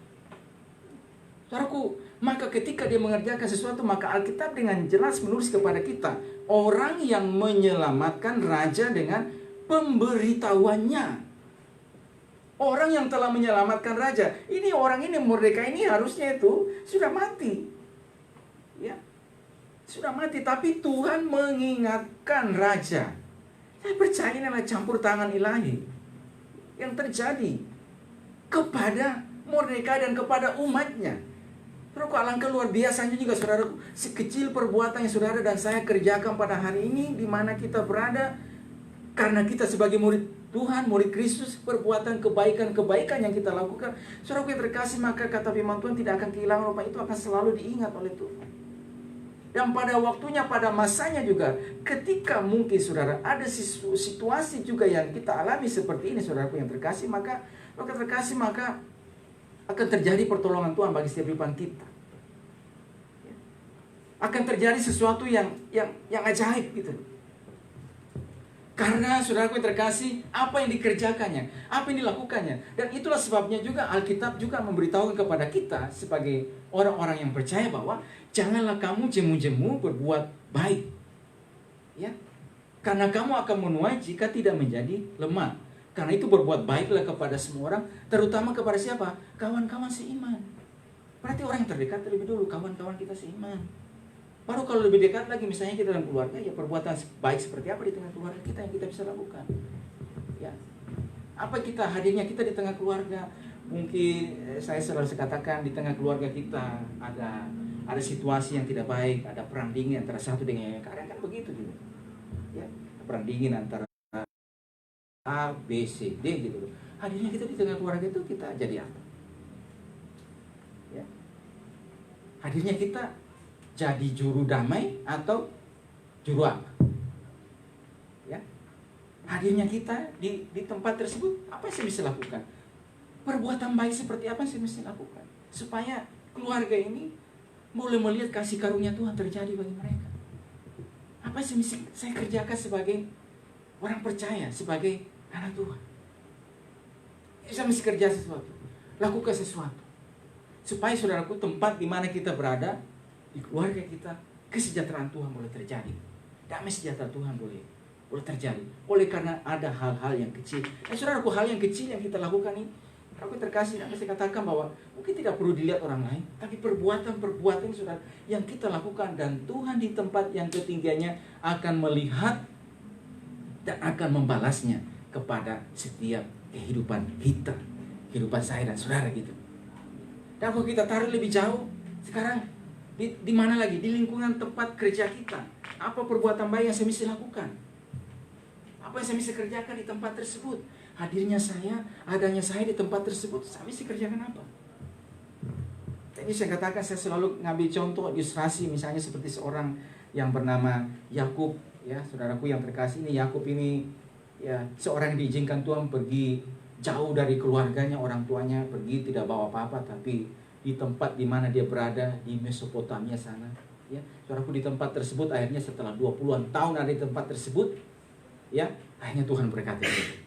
Saudaraku, maka ketika dia mengerjakan sesuatu, maka Alkitab dengan jelas menulis kepada kita, orang yang menyelamatkan raja dengan pemberitahuannya. Orang yang telah menyelamatkan raja. Ini orang ini, Mordekai ini harusnya itu sudah mati. Ya. Sudah mati, tapi Tuhan mengingatkan raja. Saya percaya ini adalah campur tangan ilahi yang terjadi kepada Mordekai dan kepada umatnya. Saudara, alangkah luar biasanya juga saudara, sekecil perbuatan yang saudara dan saya kerjakan pada hari ini, di mana kita berada, karena kita sebagai murid Tuhan, murid Kristus, perbuatan kebaikan-kebaikan yang kita lakukan, saudara yang terkasih, maka kata firman Tuhan tidak akan kehilangan upah, itu akan selalu diingat oleh Tuhan. Dan pada waktunya, pada masanya juga, ketika mungkin saudara ada situasi juga yang kita alami seperti ini, saudaraku yang terkasih, maka akan terjadi pertolongan Tuhan bagi setiap kehidupan kita. Akan terjadi sesuatu yang ajaib gitu. Karena saudaraku yang terkasih, apa yang dikerjakannya, apa yang dilakukannya. Dan itulah sebabnya juga Alkitab juga memberitahukan kepada kita sebagai orang-orang yang percaya bahwa janganlah kamu jemu-jemu berbuat baik. Ya. Karena kamu akan menuai jika tidak menjadi lemah. Karena itu berbuat baiklah kepada semua orang, terutama kepada siapa? Kawan-kawan seiman. Berarti orang yang terdekat terlebih dulu, kawan-kawan kita seiman. Baru kalau lebih dekat lagi, misalnya kita dalam keluarga, ya perbuatan baik seperti apa di tengah keluarga kita yang kita bisa lakukan. Ya. Apa kita hadirnya kita di tengah keluarga? Mungkin saya selalu katakan di tengah keluarga kita ada situasi yang tidak baik, ada perang dingin antara satu dengan yang lain. Kan begitu juga. Ya, perang dingin antara A, B, C, D gitu. Hadirnya kita di tengah keluarga itu kita jadi apa? Ya. Hadirnya kita jadi juru damai atau juru apa? Ya. Hadirnya kita di tempat tersebut, apa yang saya bisa lakukan? Perbuatan baik seperti apa yang saya mesti lakukan? Supaya keluarga ini mulai melihat kasih karunia Tuhan terjadi bagi mereka. Apa yang saya kerjakan sebagai orang percaya, sebagai anak Tuhan? Saya mesti kerja sesuatu, lakukan sesuatu, supaya saudaraku, tempat di mana kita berada, di keluarga kita, kesejahteraan Tuhan boleh terjadi, damai sejahtera Tuhan boleh terjadi. Oleh karena ada hal-hal yang kecil. Saudaraku, hal yang kecil yang kita lakukan ini, aku terkasih, saya katakan bahwa mungkin tidak perlu dilihat orang lain, tapi perbuatan-perbuatan saudara yang kita lakukan, dan Tuhan di tempat yang ketinggiannya akan melihat dan akan membalasnya kepada setiap kehidupan kita, kehidupan saya dan saudara gitu. Dan kalau kita taruh lebih jauh, sekarang di mana lagi? Di lingkungan tempat kerja kita. Apa perbuatan baik yang saya mesti lakukan? Apa yang saya mesti kerjakan di tempat tersebut? Hadirnya saya, adanya saya di tempat tersebut, saya mesti kerjakan apa? Ini saya katakan, saya selalu ngambil contoh ilustrasi, misalnya seperti seorang yang bernama Yakub, ya saudaraku yang terkasih, ini Yakub ini ya seorang yang diizinkan Tuhan pergi jauh dari keluarganya, orang tuanya, pergi tidak bawa apa-apa, tapi di tempat di mana dia berada di Mesopotamia sana, ya saudaraku, di tempat tersebut akhirnya setelah 20-an tahun ada di tempat tersebut, ya akhirnya Tuhan berkati dia.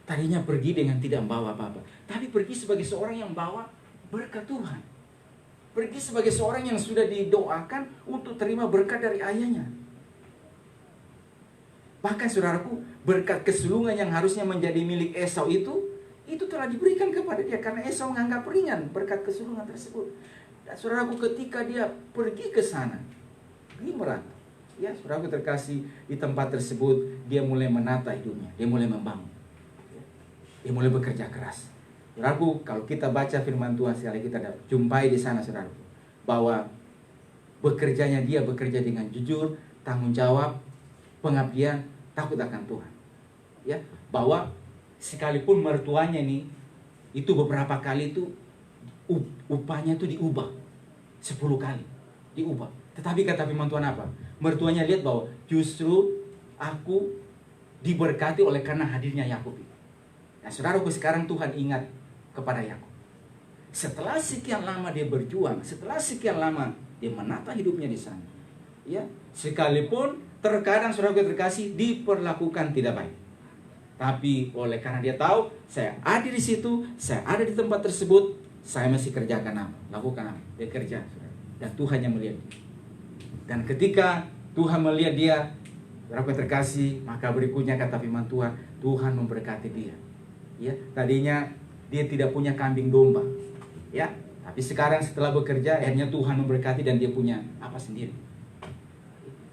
tadinya pergi dengan tidak membawa apa-apa, tapi pergi sebagai seorang yang bawa berkat Tuhan. Pergi sebagai seorang yang sudah didoakan untuk terima berkat dari ayahnya. Bahkan saudaraku, berkat kesulungan yang harusnya menjadi milik Esau itu telah diberikan kepada dia karena Esau menganggap ringan berkat kesulungan tersebut. Dan saudaraku, ketika dia pergi ke sana, pergi merantau, ya saudaraku terkasih, di tempat tersebut dia mulai menata hidupnya, dia mulai membangun, dia mulai bekerja keras. Saudaraku, kalau kita baca firman Tuhan sekali kita jumpai di sana saudaraku, bahwa bekerjanya dia bekerja dengan jujur, tanggung jawab, pengabdian, takut akan Tuhan. Ya, bahwa sekalipun mertuanya nih itu beberapa kali itu upahnya itu diubah 10 kali diubah. Tetapi kata firman Tuhan apa? Mertuanya lihat bahwa justru aku diberkati oleh karena hadirnya Yakub. Nah, saudaraku, sekarang Tuhan ingat kepada Yakub. Setelah sekian lama dia berjuang, setelah sekian lama dia menata hidupnya di sana, ya, sekalipun terkadang saudaraku terkasih diperlakukan tidak baik, tapi oleh karena dia tahu saya ada di situ, saya ada di tempat tersebut, saya masih kerjakan apa, lakukan apa, dia kerja, dan Tuhan yang melihat. Dan ketika Tuhan melihat dia, saudaraku terkasih, maka berikutnya kata firman Tuhan, Tuhan memberkati dia. Ya, tadinya dia tidak punya kambing domba, ya, tapi sekarang setelah bekerja, akhirnya Tuhan memberkati dan dia punya apa sendiri,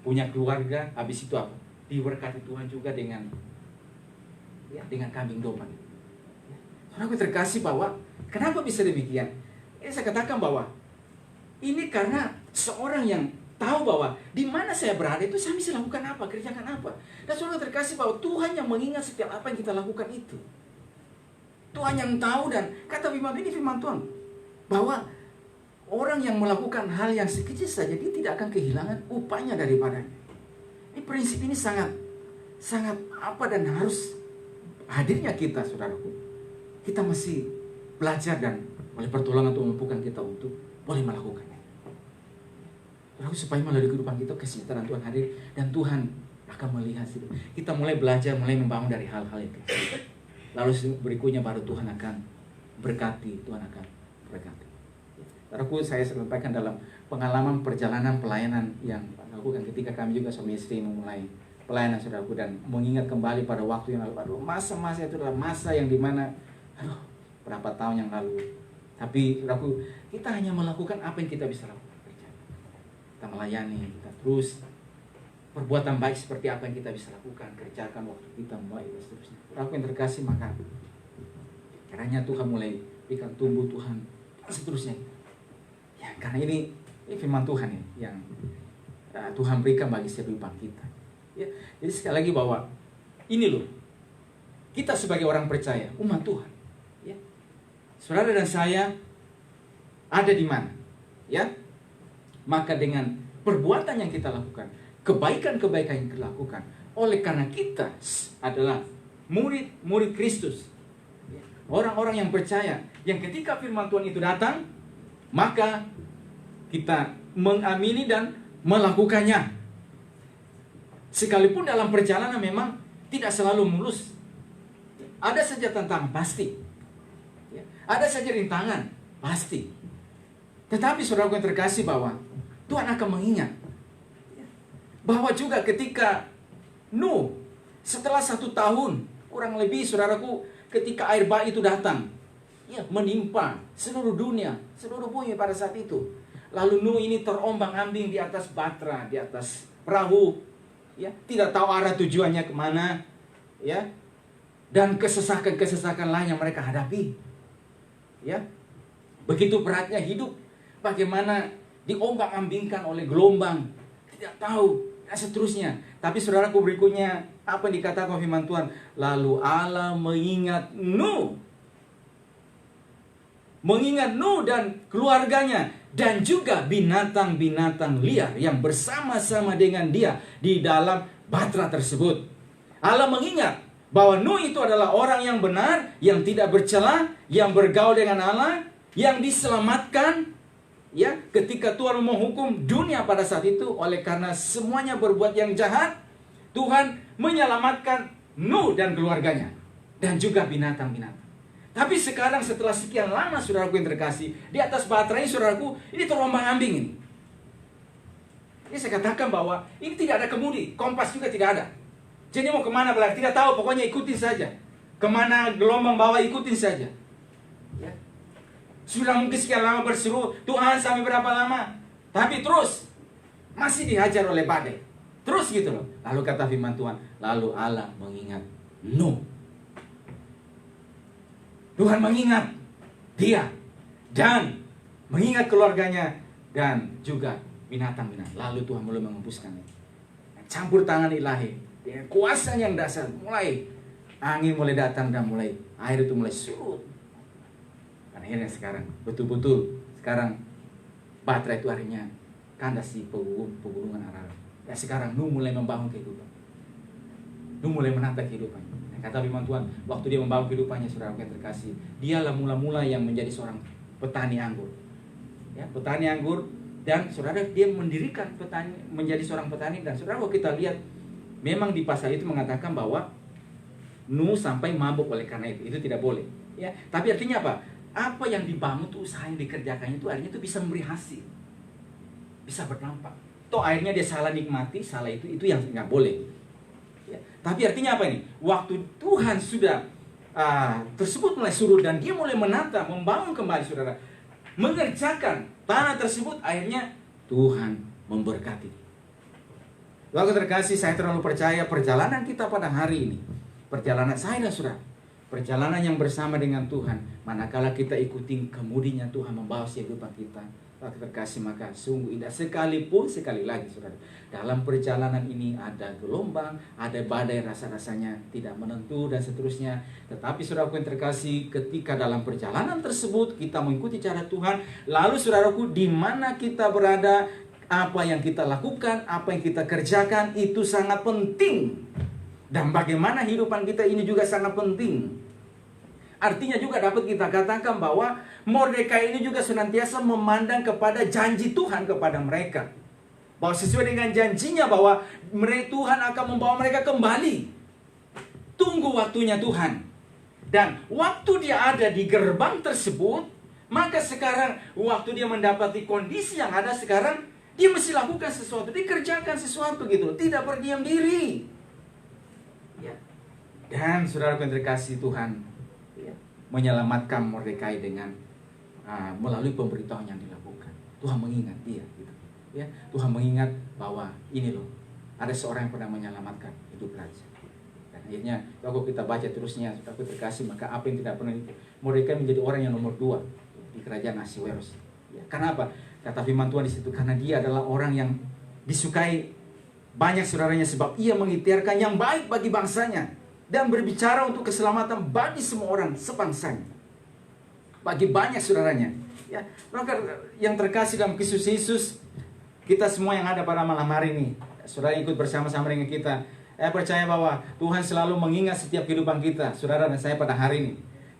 punya keluarga. Habis itu apa? Diberkati Tuhan juga dengan, ya, dengan kambing domba. Ya. Aku terkasih bahwa kenapa bisa demikian? Saya katakan bahwa ini karena seorang yang tahu bahwa di mana saya berada itu saya bisa lakukan apa, kerjakan apa. Dan saudara terkasih bahwa Tuhan yang mengingat setiap apa yang kita lakukan itu. Tuhan yang tahu, dan kata firman Tuhan bahwa orang yang melakukan hal yang sekecil saja dia tidak akan kehilangan upahnya daripadanya. Ini prinsip ini sangat apa dan harus hadirnya kita, saudaraku. Kita masih belajar dan oleh pertolongan Tuhan memampukan kita untuk boleh melakukannya. Saudaraku, supaya melalui kehidupan kita kesejahteraan Tuhan hadir dan Tuhan akan melihat itu. Kita mulai belajar, mulai membangun dari hal-hal itu. Lalu berikutnya baru Tuhan akan berkati, Tuhan akan berkati. Saudaraku, saya sampaikan dalam pengalaman perjalanan pelayanan yang lakukan ketika kami juga suami istri memulai pelayanan, saudaraku, dan mengingat kembali pada waktu yang lalu. Aduh, masa-masa itu adalah masa yang dimana, berapa tahun yang lalu. Tapi saudaraku, kita hanya melakukan apa yang kita bisa lakukan. Kita melayani, kita terus perbuatan baik seperti apa yang kita bisa lakukan, kerjakan waktu kita baik dan seterusnya. Saudaraku yang terkasih, maka kiranya Tuhan mulai berikan tumbuh Tuhan dan seterusnya. Ya, karena ini firman Tuhan yang Tuhan berikan bagi kehidupan kita. Ya, jadi sekali lagi bahwa ini loh, kita sebagai orang percaya, umat Tuhan, ya, saudara dan saya ada di mana, ya, maka dengan perbuatan yang kita lakukan, kebaikan-kebaikan yang kita lakukan, oleh karena kita adalah murid-murid Kristus, ya, orang-orang yang percaya, yang ketika firman Tuhan itu datang, maka kita mengamini dan melakukannya. Sekalipun dalam perjalanan memang tidak selalu mulus, ada saja tantangan pasti, ya, ada saja rintangan pasti. Tetapi saudaraku yang terkasih, bahwa Tuhan akan mengingat, ya, bahwa juga ketika Nuh setelah 1 tahun kurang lebih, saudaraku, ketika air bah itu datang, ya, menimpa seluruh dunia, seluruh bumi pada saat itu. Lalu Nuh ini terombang-ambing di atas batra, di atas perahu, ya, tidak tahu arah tujuannya kemana, ya, dan kesesakan-kesesakan lain yang mereka hadapi, ya, begitu beratnya hidup, bagaimana diombang-ambingkan oleh gelombang, tidak tahu, dan seterusnya. Tapi saudaraku, berikutnya apa yang dikatakan firman Tuhan? Lalu Allah mengingat Nuh dan keluarganya, dan juga binatang-binatang liar yang bersama-sama dengan dia di dalam batra tersebut. Allah mengingat bahwa Nuh itu adalah orang yang benar, yang tidak bercela, yang bergaul dengan Allah, yang diselamatkan, ya, ketika Tuhan menghukum dunia pada saat itu. Oleh karena semuanya berbuat yang jahat, Tuhan menyelamatkan Nuh dan keluarganya. dan juga binatang-binatang. Tapi sekarang setelah sekian lama saudaraku yang terkasih, di atas baterai saudaraku, ini terombang-ambing ini. Ini saya katakan bahwa ini tidak ada kemudi, kompas juga tidak ada. Jadi mau kemana belakang, tidak tahu, pokoknya ikutin saja. Kemana gelombang bawa ikutin saja. Ya. Sudah mungkin sekian lama berseru, Tuhan sampai berapa lama? Tapi terus, masih dihajar oleh badai. Terus gitu loh. Lalu kata firman Tuhan, lalu Allah mengingat Nuh. Tuhan mengingat dia dan mengingat keluarganya dan juga binatang-binatang. Lalu Tuhan mulai menghembuskannya. Campur tangan ilahi dengan kuasa yang dasar, mulai angin mulai datang dan mulai air itu mulai surut. Dan akhirnya sekarang betul-betul sekarang baterai itu akhirnya kandas di pegunungan Ararat. Ya sekarang Nuh mulai membangun kehidupan. Nuh mulai menata kehidupannya. Kata firman Tuhan, waktu dia membangun kehidupannya, saudara yang terkasih, dialah mula-mula yang menjadi seorang petani anggur. Ya, petani anggur, dan saudara dia mendirikan petani, menjadi seorang petani. Dan saudara kalau kita lihat, memang di pasal itu mengatakan bahwa Nuh sampai mabuk oleh karena itu tidak boleh. Ya, tapi artinya apa? Apa yang dibangun itu, usaha yang dikerjakannya itu akhirnya itu bisa memberi hasil, bisa berdampak. Toh akhirnya dia salah nikmati, salah itu yang nggak boleh. Ya, tapi artinya apa ini? Waktu Tuhan sudah tersebut mulai surut dan dia mulai menata, membangun kembali saudara, mengerjakan tanah tersebut, akhirnya Tuhan memberkati. Waktu terkasih, saya terlalu percaya perjalanan kita pada hari ini, perjalanan saya dan saudara, perjalanan yang bersama dengan Tuhan, manakala kita ikuti kemudinya Tuhan membawa kehidupan kita. Waktu terkasih, maka sungguh indah. Sekalipun sekali lagi saudara, dalam perjalanan ini ada gelombang, ada badai, rasa-rasanya tidak menentu dan seterusnya. Tetapi saudaraku yang terkasih, ketika dalam perjalanan tersebut kita mengikuti cara Tuhan, lalu saudaraku di mana kita berada, apa yang kita lakukan, apa yang kita kerjakan itu sangat penting. Dan bagaimana hidupan kita ini juga sangat penting. Artinya juga dapat kita katakan bahwa Mordekai ini juga senantiasa memandang kepada janji Tuhan kepada mereka. Bahwa sesuai dengan janjinya bahwa Tuhan akan membawa mereka kembali. Tunggu waktunya Tuhan. Dan waktu dia ada di gerbang tersebut, maka sekarang waktu dia mendapati kondisi yang ada sekarang, dia mesti lakukan sesuatu, dikerjakan sesuatu gitu. Tidak berdiam diri. Ya. Dan saudara yang terkasih Tuhan, menyelamatkan Mordekai dengan melalui pemberitahuan yang dilakukan. Tuhan mengingat dia, gitu. Ya, Tuhan mengingat bahwa ini loh, ada seorang yang pernah menyelamatkan hidup raja. Dan akhirnya kalau kita baca terusnya, aku terkasih, maka apa yang tidak pernah Mordekai menjadi orang yang nomor 2 di kerajaan Ahasiweros. Ya, karena apa? Kata firman Tuhan di situ, karena dia adalah orang yang disukai banyak saudaranya sebab ia mengikhtiarkan yang baik bagi bangsanya dan berbicara untuk keselamatan bagi semua orang sebangsanya, bagi banyak saudaranya. Ya, maka yang terkasih dalam Kristus Yesus, kita semua yang ada pada malam hari ini, saudara ikut bersama-sama dengan kita. Saya percaya bahwa Tuhan selalu mengingat setiap kehidupan kita, saudara dan saya pada hari ini.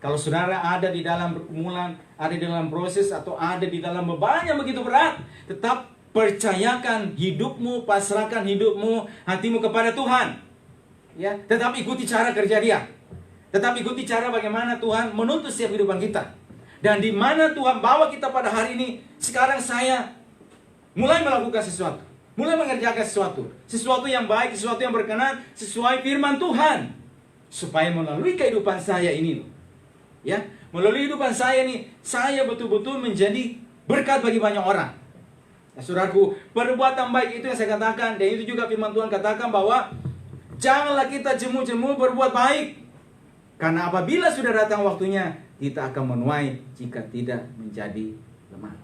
Kalau saudara ada di dalam pergumulan, ada di dalam proses, atau ada di dalam beban yang begitu berat, tetap percayakan hidupmu, pasrahkan hidupmu, hatimu kepada Tuhan. Ya, tetap ikuti cara kerja dia. Tetap ikuti cara bagaimana Tuhan menuntut setiap kehidupan kita. Dan di mana Tuhan bawa kita pada hari ini, sekarang saya mulai melakukan sesuatu, mulai mengerjakan sesuatu, sesuatu yang baik, sesuatu yang berkenan sesuai firman Tuhan, supaya melalui kehidupan saya ini, ya, melalui kehidupan saya ini, saya betul-betul menjadi berkat bagi banyak orang. Nah, saudaraku, perbuatan baik itu yang saya katakan, dan itu juga firman Tuhan katakan bahwa janganlah kita jemu-jemu berbuat baik, karena apabila sudah datang waktunya, kita akan menuai jika tidak menjadi lemah.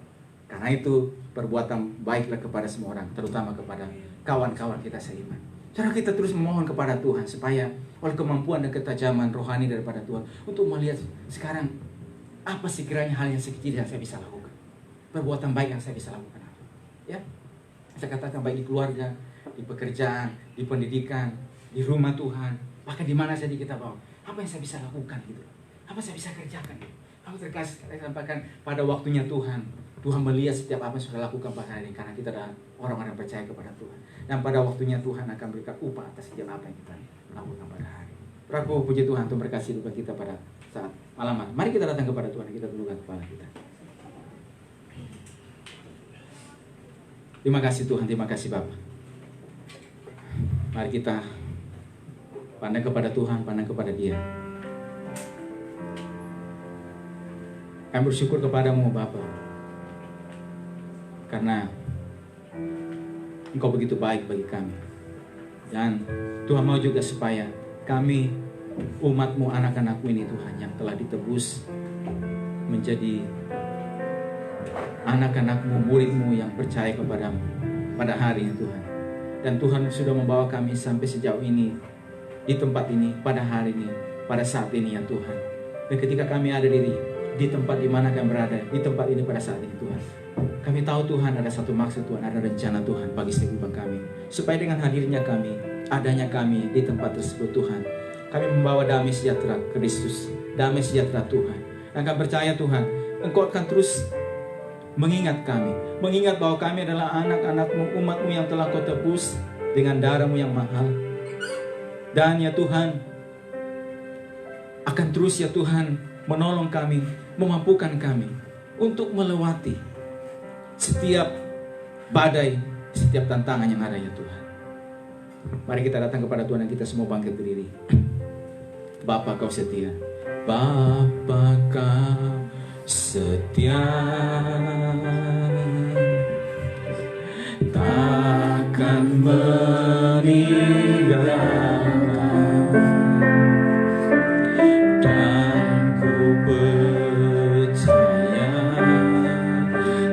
Karena itu perbuatan baiklah kepada semua orang, terutama kepada kawan-kawan kita seiman. Cara kita terus memohon kepada Tuhan supaya oleh kemampuan dan ketajaman rohani daripada Tuhan untuk melihat sekarang apa sih kiranya hal yang sekecil yang saya bisa lakukan, perbuatan baik yang saya bisa lakukan. Ya, saya katakan baik di keluarga, di pekerjaan, di pendidikan, di rumah Tuhan, bahkan di mana saja kita bawa. Apa yang saya bisa lakukan gitu? Apa saya bisa kerjakan gitu? Aku terkasih, saya sampaikan pada waktunya Tuhan. Tuhan melihat setiap apa yang sudah lakukan pada hari ini, karena kita adalah orang-orang percaya kepada Tuhan. Dan pada waktunya Tuhan akan berikan upah atas setiap apa yang kita lakukan pada hari ini. Rabu, puji Tuhan, Tuhan berkasih hidup kita pada saat malam hari. Mari kita datang kepada Tuhan, kita tundukkan kepala kita. Terima kasih Tuhan, terima kasih Bapa. Mari kita pandang kepada Tuhan, pandang kepada Dia. Kami bersyukur kepadamu Bapa, karena Engkau begitu baik bagi kami. Dan Tuhan mau juga supaya kami, umat-Mu, anak-anak-Mu ini Tuhan, yang telah ditebus menjadi anak-anak-Mu, murid-Mu yang percaya kepadamu pada hari ini Tuhan. Dan Tuhan sudah membawa kami sampai sejauh ini, di tempat ini, pada hari ini, pada saat ini ya Tuhan. Dan ketika kami ada di tempat di mana kami berada, di tempat ini pada saat ini Tuhan, kami tahu Tuhan ada satu maksud Tuhan, ada rencana Tuhan bagi kehidupan kami. Supaya dengan hadirnya kami, adanya kami di tempat tersebut Tuhan, kami membawa damai sejahtera Kristus, damai sejahtera Tuhan. Dan kami percaya Tuhan, Engkau akan terus mengingat kami, mengingat bahwa kami adalah anak-anak-Mu, umat-Mu yang telah Kau tebus dengan darah-Mu yang mahal. Dan ya Tuhan, akan terus ya Tuhan menolong kami, memampukan kami untuk melewati setiap badai, setiap tantangan yang ada ya Tuhan. Mari kita datang kepada Tuhan dan kita semua bangkit berdiri. Bapa Kau setia, Bapa Kau setia, takkan meninggalkan, dan ku percaya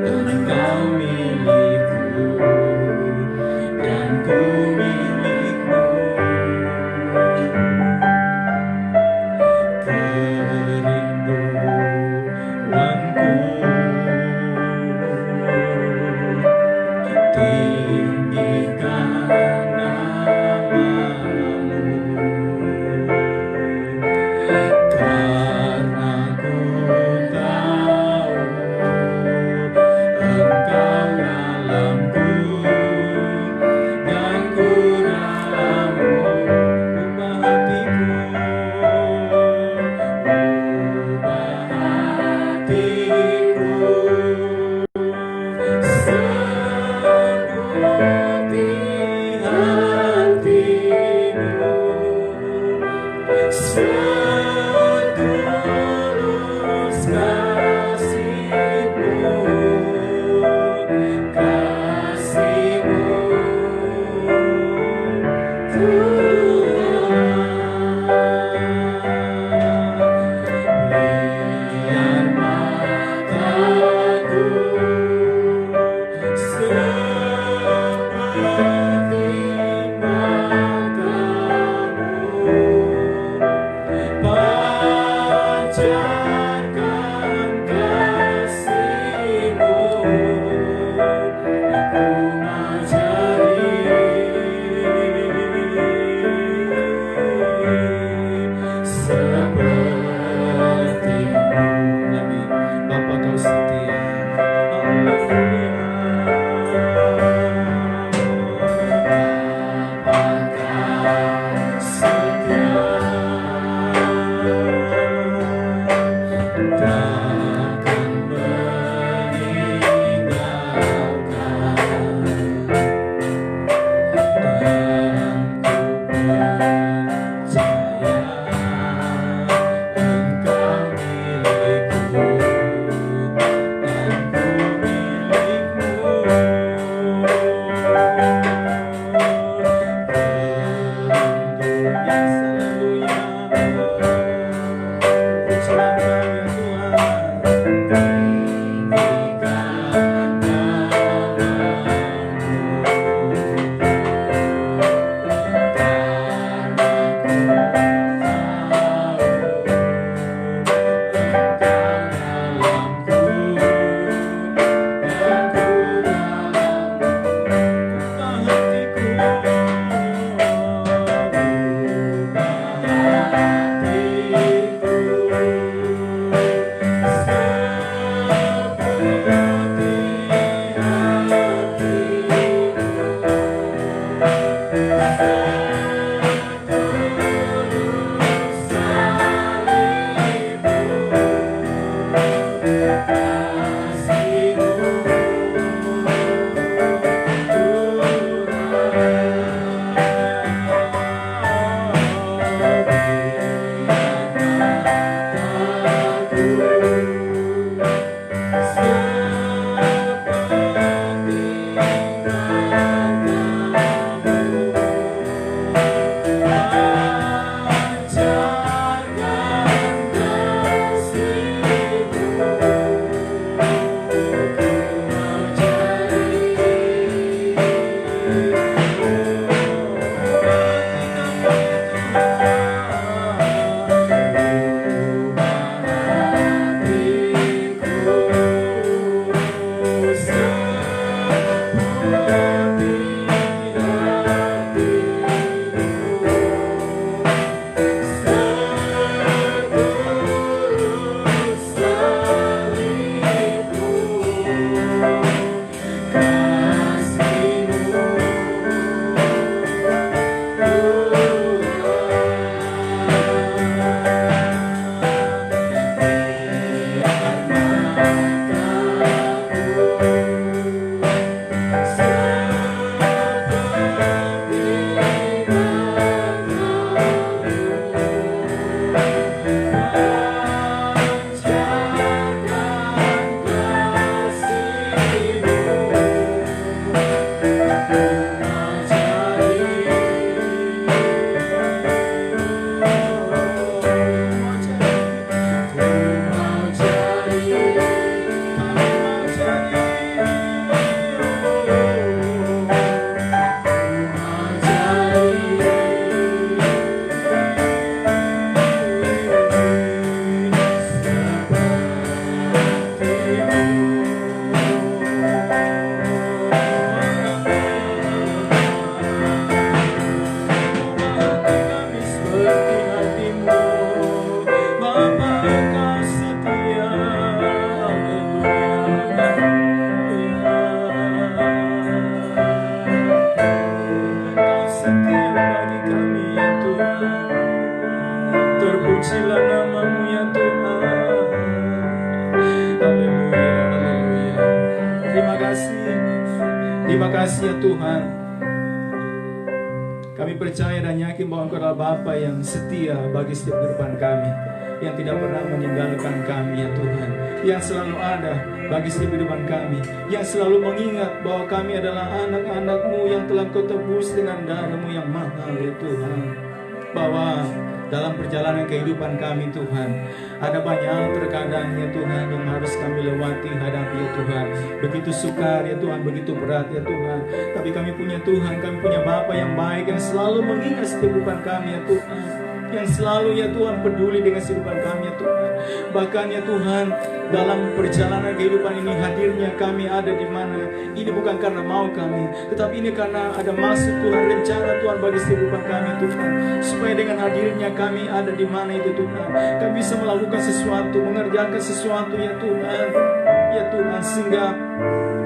Engkau milikku dan ku milikmu. Kerinduanku tinggikan namamu, karena ku tahu Engkau dalamku dan ku dalammu. Ubah hatiku, ubah hatiku seperti hatimu, setulus kasih-Mu, kasih-Mu Tuhan. Biar mataku seperti matamu, pancarkan kasih-Mu, ku mau cari seperti-Mu. Amin. Bapa Kau setia, haleluya. Takkan meninggalkan, dan ku percaya Engkau milikku dan ku milikmu. Rindu yang selalu ya, pujilah ya Tuhan. Terima kasih ya Tuhan. Kami percaya dan yakin bahwa Engkau adalah Bapa yang setia bagi setiap kehidupan kami, yang tidak pernah meninggalkan kami ya Tuhan, yang selalu ada bagi setiap kehidupan kami, yang selalu mengingat bahwa kami adalah anak-anak-Mu yang telah Kau tebus dengan darah-Mu yang mahal ya Tuhan. Bahwa dalam perjalanan kehidupan kami Tuhan, ada banyak terkadang ya Tuhan yang harus kami lewati, hadapi ya Tuhan. Begitu sukar ya Tuhan, begitu berat ya Tuhan. Tapi kami punya Tuhan, kami punya Bapa yang baik, yang selalu mengingat setiap kehidupan kami ya Tuhan, yang selalu ya Tuhan peduli dengan kehidupan kami ya Tuhan. Bahkan ya Tuhan, dalam perjalanan kehidupan ini hadirnya kami ada di mana, ini bukan karena mau kami, tetapi ini karena ada maksud Tuhan, rencana Tuhan bagi kehidupan kami Tuhan. Supaya dengan hadirnya kami ada di mana itu Tuhan, kami bisa melakukan sesuatu, mengerjakan sesuatu ya Tuhan. Ya Tuhan, sehingga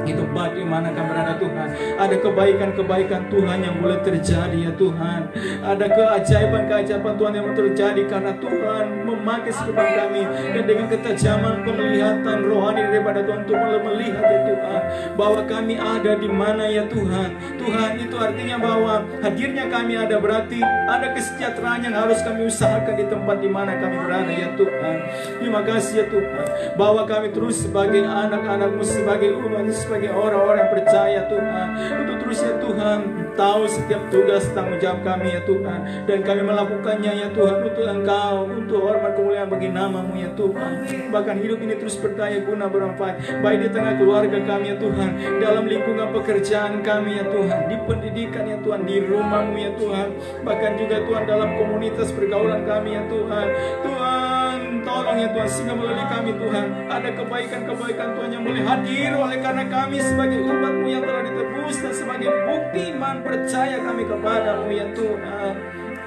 di tempat di mana kami berada Tuhan, ada kebaikan-kebaikan Tuhan yang boleh terjadi ya Tuhan. Ada keajaiban-keajaiban Tuhan yang terjadi karena Tuhan memakai kehidupan kami, dan dengan ketajaman penglihatan rohani daripada Tuhan untuk melihat ya Tuhan, bahwa kami ada di mana ya Tuhan. Tuhan, itu artinya bahwa hadirnya kami ada berarti ada kesejahteraan yang harus kami usahakan di tempat di mana kami berada ya Tuhan. Terima kasih ya Tuhan, bahwa kami terus sebagai anak-anak-Mu, sebagai umat, sebagai orang-orang yang percaya Tuhan, untuk terus ya Tuhan tahu setiap tugas tanggung jawab kami ya Tuhan, dan kami melakukannya ya Tuhan untuk Engkau, untuk hormat kemuliaan bagi nama-Mu ya Tuhan. Bahkan hidup ini terus berdaya guna, bermanfaat, baik di tengah keluarga kami ya Tuhan, dalam lingkungan pekerjaan kami ya Tuhan, di pendidikan ya Tuhan, di rumah-Mu ya Tuhan, bahkan juga Tuhan dalam komunitas pergaulan kami ya Tuhan. Tuhan, tolong ya Tuhan, sehingga melalui kami Tuhan ada kebaikan-kebaikan Tuhan yang boleh hadir oleh karena kami sebagai umat-Mu yang telah ditebus, dan sebagai bukti iman percaya kami kepada-Mu ya Tuhan.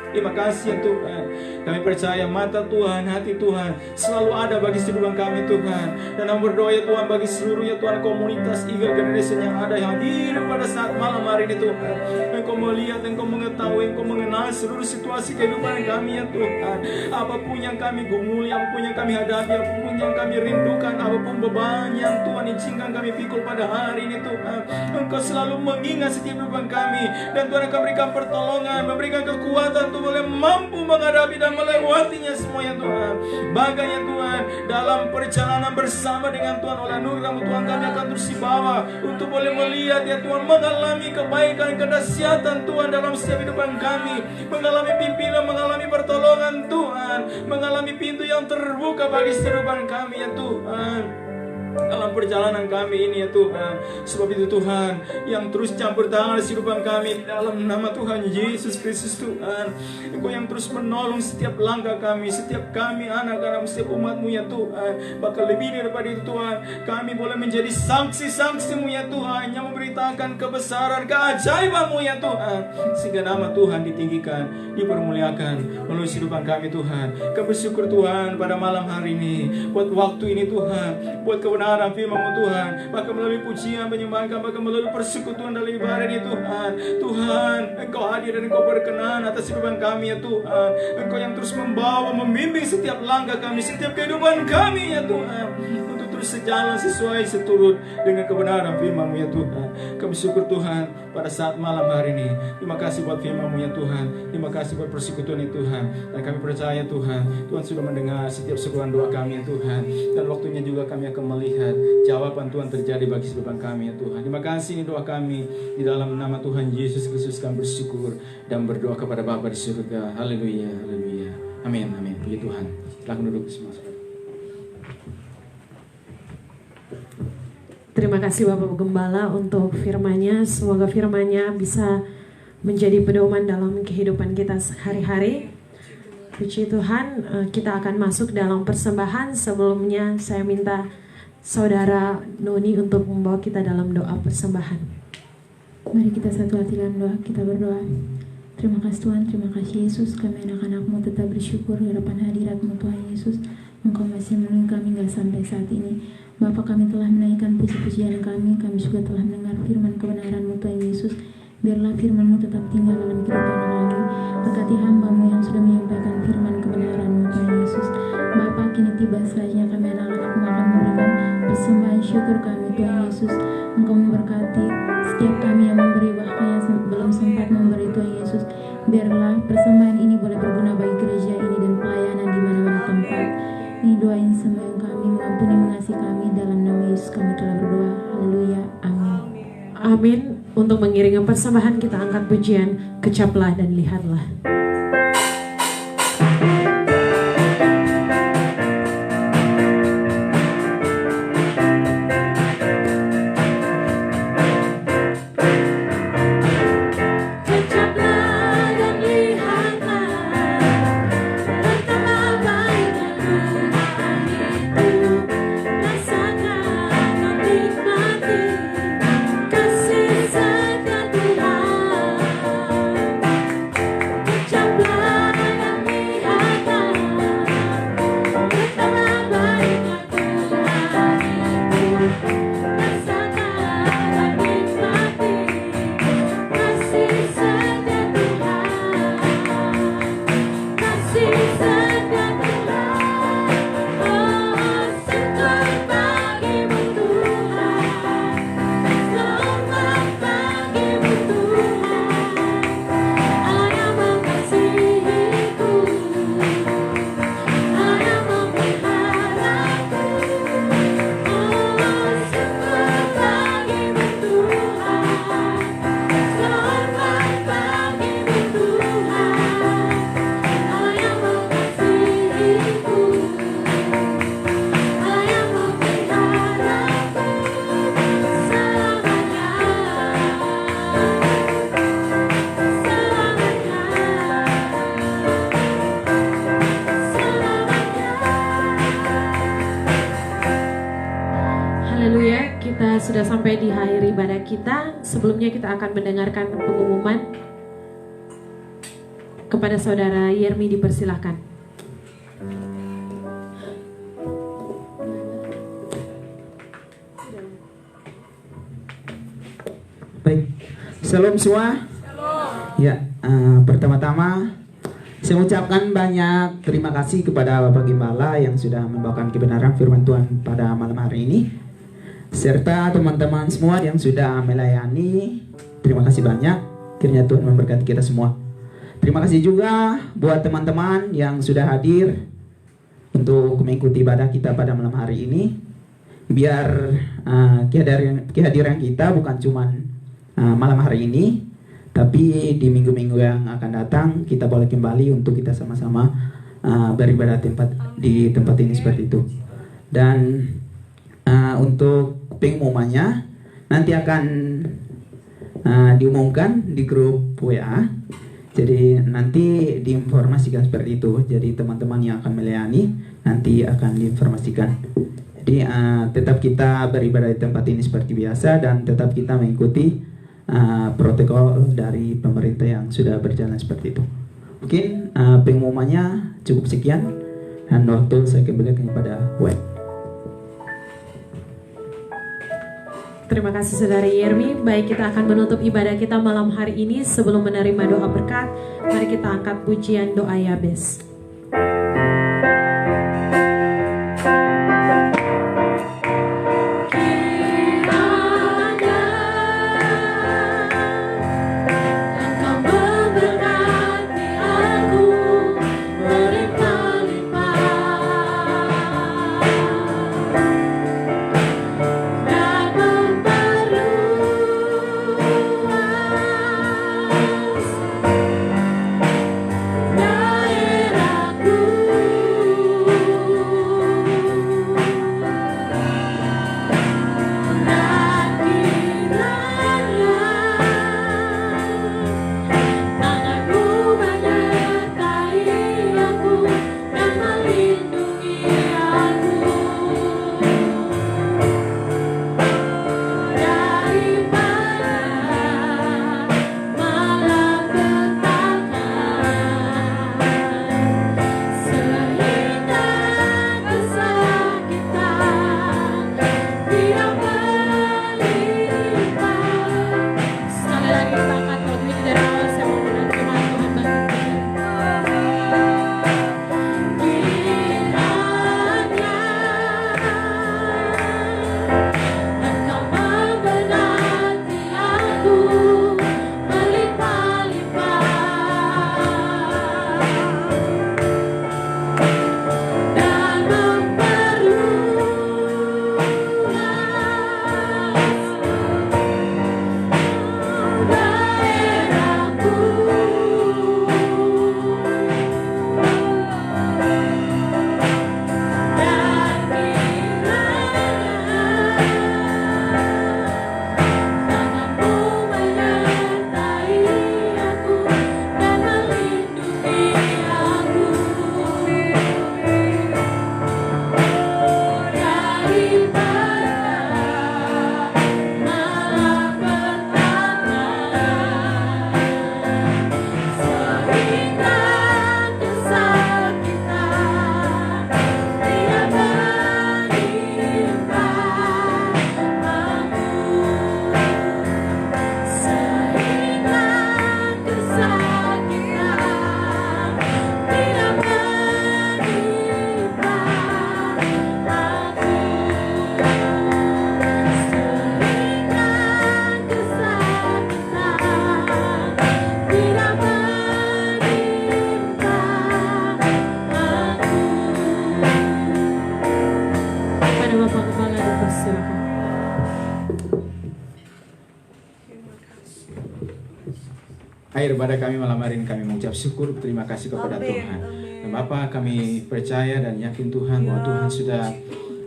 Terima kasih ya Tuhan. Kami percaya mata Tuhan, hati Tuhan selalu ada bagi kehidupan kami Tuhan. Dan kami berdoa ya Tuhan bagi seluruh ya Tuhan komunitas Eagle Generation yang ada, yang hadir pada saat malam hari ini Tuhan. Engkau melihat, Engkau mengetahui, Engkau mengenal seluruh situasi kehidupan kami ya Tuhan. Apapun yang kami gumuli, apapun yang kami hadapi, apapun yang kami rindukan, apapun beban yang Tuhan izinkan kami pikul pada hari ini Tuhan, Engkau selalu mengingat setiap kehidupan kami. Dan Tuhan akan berikan pertolongan, memberikan kekuatan untuk boleh mampu menghadapi dan melewatinya semua ya Tuhan. Bahkan ya Tuhan, dalam perjalanan bersama dengan Tuhan oleh anugerah-Mu Tuhan, kami akan terus dibawa untuk boleh melihat ya Tuhan, mengalami kebaikan, kedahsyatan Tuhan dalam setiap kehidupan kami, mengalami pimpinan, mengalami pertolongan Tuhan, mengalami pintu yang terbuka bagi kehidupan kami ya Tuhan, dalam perjalanan kami ini ya Tuhan. Sebab itu Tuhan, yang terus campur tangan kehidupan kami dalam nama Tuhan Yesus Kristus Tuhan. Engkau yang terus menolong setiap langkah kami, setiap kami anak-anak, setiap umat-Mu ya Tuhan. Bahkan lebih daripada itu Tuhan, kami boleh menjadi saksi-saksi-Mu ya Tuhan, yang memberitakan kebesaran, keajaiban-Mu ya Tuhan, sehingga nama Tuhan ditinggikan, dipermuliakan melalui kehidupan kami Tuhan. Kami bersyukur Tuhan pada malam hari ini, buat waktu ini Tuhan, buat kebenaran firman-Mu Tuhan, bahkan melalui pujian, penyembahan, bahkan melalui persekutuan dalam ibadah ini Tuhan. Tuhan, Engkau hadir dan Engkau berkenan atas kehidupan kami ya Tuhan. Engkau yang terus membawa, membimbing setiap langkah kami, setiap kehidupan kami ya Tuhan, untuk terus sejalan sesuai seturut dengan kebenaran firman-Mu ya Tuhan. Kami syukur Tuhan pada saat malam hari ini. Terima kasih buat firman-Mu ya Tuhan. Terima kasih buat persekutuan ya Tuhan. Dan kami percaya Tuhan, Tuhan sudah mendengar setiap seruan doa kami ya Tuhan. Dan waktunya juga kami akan melihat jawaban Tuhan terjadi bagi kehidupan kami ya Tuhan. Terima kasih, ini doa kami di dalam nama Tuhan Yesus Kristus. Kami bersyukur dan berdoa kepada Bapa di surga. Haleluya, haleluya. Amin, amin. Puji Tuhan. Silakan duduk semua. Terima kasih Bapak Gembala untuk firman-Nya. Semoga firman-Nya bisa menjadi pedoman dalam kehidupan kita sehari-hari. Puji Tuhan, kita akan masuk dalam persembahan. Sebelumnya saya minta Saudara Noni untuk membawa kita dalam doa persembahan. Mari kita satu hati dalam doa, kita berdoa. Terima kasih Tuhan, terima kasih Yesus. Kami anak-anak-Mu tetap bersyukur di hadapan hadirat-Mu Tuhan Yesus. Engkau masih menolong kami hingga sampai saat ini. Bapa, kami telah menaikkan puji-pujian kami juga telah mendengar firman kebenaran-Mu Tuhan Yesus. Biarlah firman-Mu tetap tinggal dalam kehidupan kami. Berkati hamba-Mu yang sudah menyampaikan firman kebenaran-Mu Tuhan Yesus. Bapa, kini tiba saatnya kami anak-anak-Mu akan memberikan persembahan syukur kami Tuhan Yesus. Engkau memberkati setiap kami kasih kami. Dalam nama Yesus kami telah berdoa. Haleluya. Amin. Amin. Untuk mengiringi persembahan kita angkat pujian Kecaplah dan Lihatlah. Haleluya, kita sudah sampai di akhir ibadah kita. Sebelumnya kita akan mendengarkan pengumuman. Kepada saudara Yermi dipersilahkan. Baik, shalom semua. Ya, pertama-tama saya ucapkan banyak terima kasih kepada Bapak Gembala yang sudah membawakan kebenaran firman Tuhan pada malam hari ini, serta teman-teman semua yang sudah melayani. Terima kasih banyak. Kiranya Tuhan memberkati kita semua. Terima kasih juga buat teman-teman yang sudah hadir untuk mengikuti ibadah kita pada malam hari ini. Biar kehadiran kita bukan cuman malam hari ini, tapi di minggu-minggu yang akan datang kita boleh kembali untuk kita sama-sama beribadah di tempat ini seperti itu. Dan untuk pengumumannya nanti akan diumumkan di grup WA. Jadi nanti diinformasikan seperti itu. Jadi teman-teman yang akan melayani nanti akan diinformasikan. Jadi tetap kita beribadah di tempat ini seperti biasa dan tetap kita mengikuti protokol dari pemerintah yang sudah berjalan seperti itu. Mungkin pengumumannya cukup sekian dan waktu saya kembalikan kepada web. Terima kasih saudara Yermi. Baik, kita akan menutup ibadah kita malam hari ini. Sebelum menerima doa berkat, mari kita angkat pujian doa Yabes. Daerah Bapak Kepala dipersilakan. Akhir pada kami malam hari ini kami mengucap syukur, terima kasih kepada Tuhan. Dan Bapa, kami percaya dan yakin Tuhan bahwa Tuhan sudah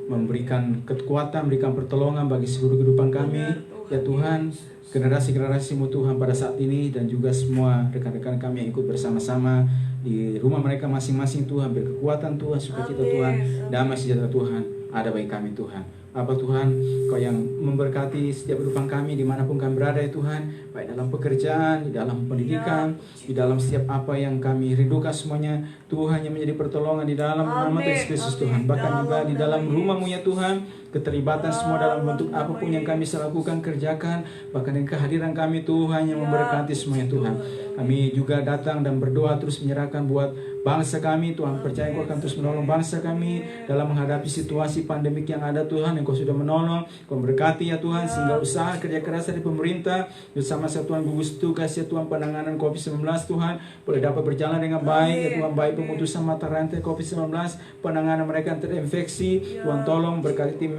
memberikan kekuatan, memberikan pertolongan bagi seluruh kehidupan kami. Ya Tuhan, generasi-generasi-Mu Tuhan pada saat ini dan juga semua rekan-rekan kami yang ikut bersama-sama di rumah mereka masing-masing Tuhan, berkekuatan Tuhan, sukacita Tuhan, damai sejahtera Tuhan ada bagi kami Tuhan. Apa Tuhan, Kau yang memberkati setiap kehidupan kami dimanapun kami berada ya Tuhan, baik dalam pekerjaan, di dalam pendidikan, di dalam setiap apa yang kami rindukan semuanya, Tuhan yang menjadi pertolongan di dalam nama Tuhan Yesus Kristus Tuhan. Bahkan juga di dalam rumah-Mu ya Tuhan, keterlibatan semua dalam bentuk apapun yang kami bisa lakukan, kerjakan, bahkan dengan kehadiran kami Tuhan yang memberkati semuanya Tuhan. Kami juga datang dan berdoa terus menyerahkan buat bangsa kami Tuhan, percaya Kau akan terus menolong bangsa kami dalam menghadapi situasi pandemik yang ada Tuhan, yang Kau sudah menolong, Kau berkati ya Tuhan, sehingga usaha kerja keras dari pemerintah bersama Satuan Gugus Tugas ya Tuhan penanganan COVID-19 Tuhan boleh dapat berjalan dengan baik ya Tuhan, baik pemutusan mata rantai COVID-19, penanganan mereka yang terinfeksi Tuhan, tolong berkati tim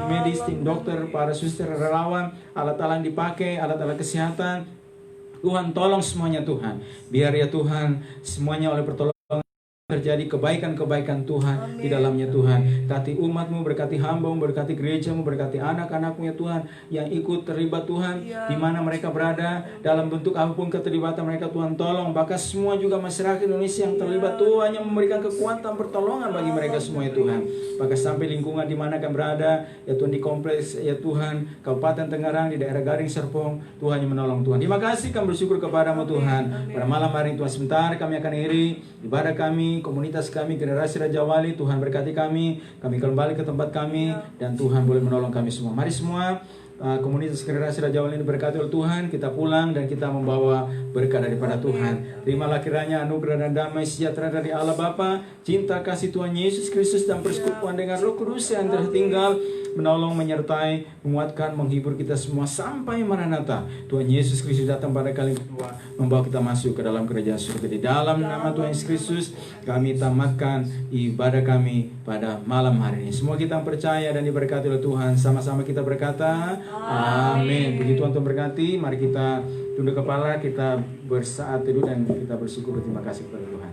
medis, tim dokter, para suster, relawan, alat-alat yang dipakai, alat-alat kesehatan Tuhan, tolong semuanya Tuhan, biar ya Tuhan semuanya oleh pertolongan terjadi kebaikan-kebaikan Tuhan di dalamnya Tuhan. Berkati umat-Mu, berkati hamba-Mu, berkati gereja-Mu, berkati anak-anak-Mu ya Tuhan yang ikut terlibat Tuhan, di mana mereka berada dalam bentuk apapun keterlibatan mereka Tuhan, tolong. Bahkan semua juga masyarakat Indonesia yang terlibat Tuhan yang memberikan kekuatan pertolongan bagi mereka semua ya Tuhan. Bahkan sampai lingkungan di mana kami berada ya Tuhan, di kompleks ya Tuhan Kabupaten Tangerang, di daerah Garing Serpong, Tuhan yang menolong Tuhan. Terima kasih kami bersyukur kepada-Mu Tuhan. Pada malam hari ini Tuhan, sebentar kami akan akhiri ibadah kami, komunitas kami, generasi Raja Wali. Tuhan berkati kami kembali ke tempat kami, dan Tuhan boleh menolong kami semua. Mari semua komunitas generasi Raja Wali ini berkati oleh Tuhan, kita pulang dan kita membawa berkat daripada Tuhan. Terimalah kiranya anugerah dan damai sejahtera dari Allah Bapa, cinta kasih Tuhan Yesus Kristus, dan persekutuan dengan Roh Kudus yang tertinggal menolong, menyertai, menguatkan, menghibur kita semua sampai Maranatha. Tuhan Yesus Kristus datang pada kali kedua, membawa kita masuk ke dalam kerajaan surga. Di dalam nama Tuhan Yesus Kristus kami tamatkan ibadah kami pada malam hari ini. Semua kita percaya dan diberkati oleh Tuhan. Sama-sama kita berkata amin. Puji Tuhan berkati. Mari kita tunduk kepala, kita bersaat teduh dan kita bersyukur, berterima kasih kepada Tuhan.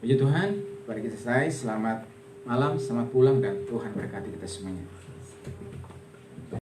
Puji Tuhan, mari kita selesai. Selamat malam, selamat pulang, dan Tuhan berkati kita semuanya.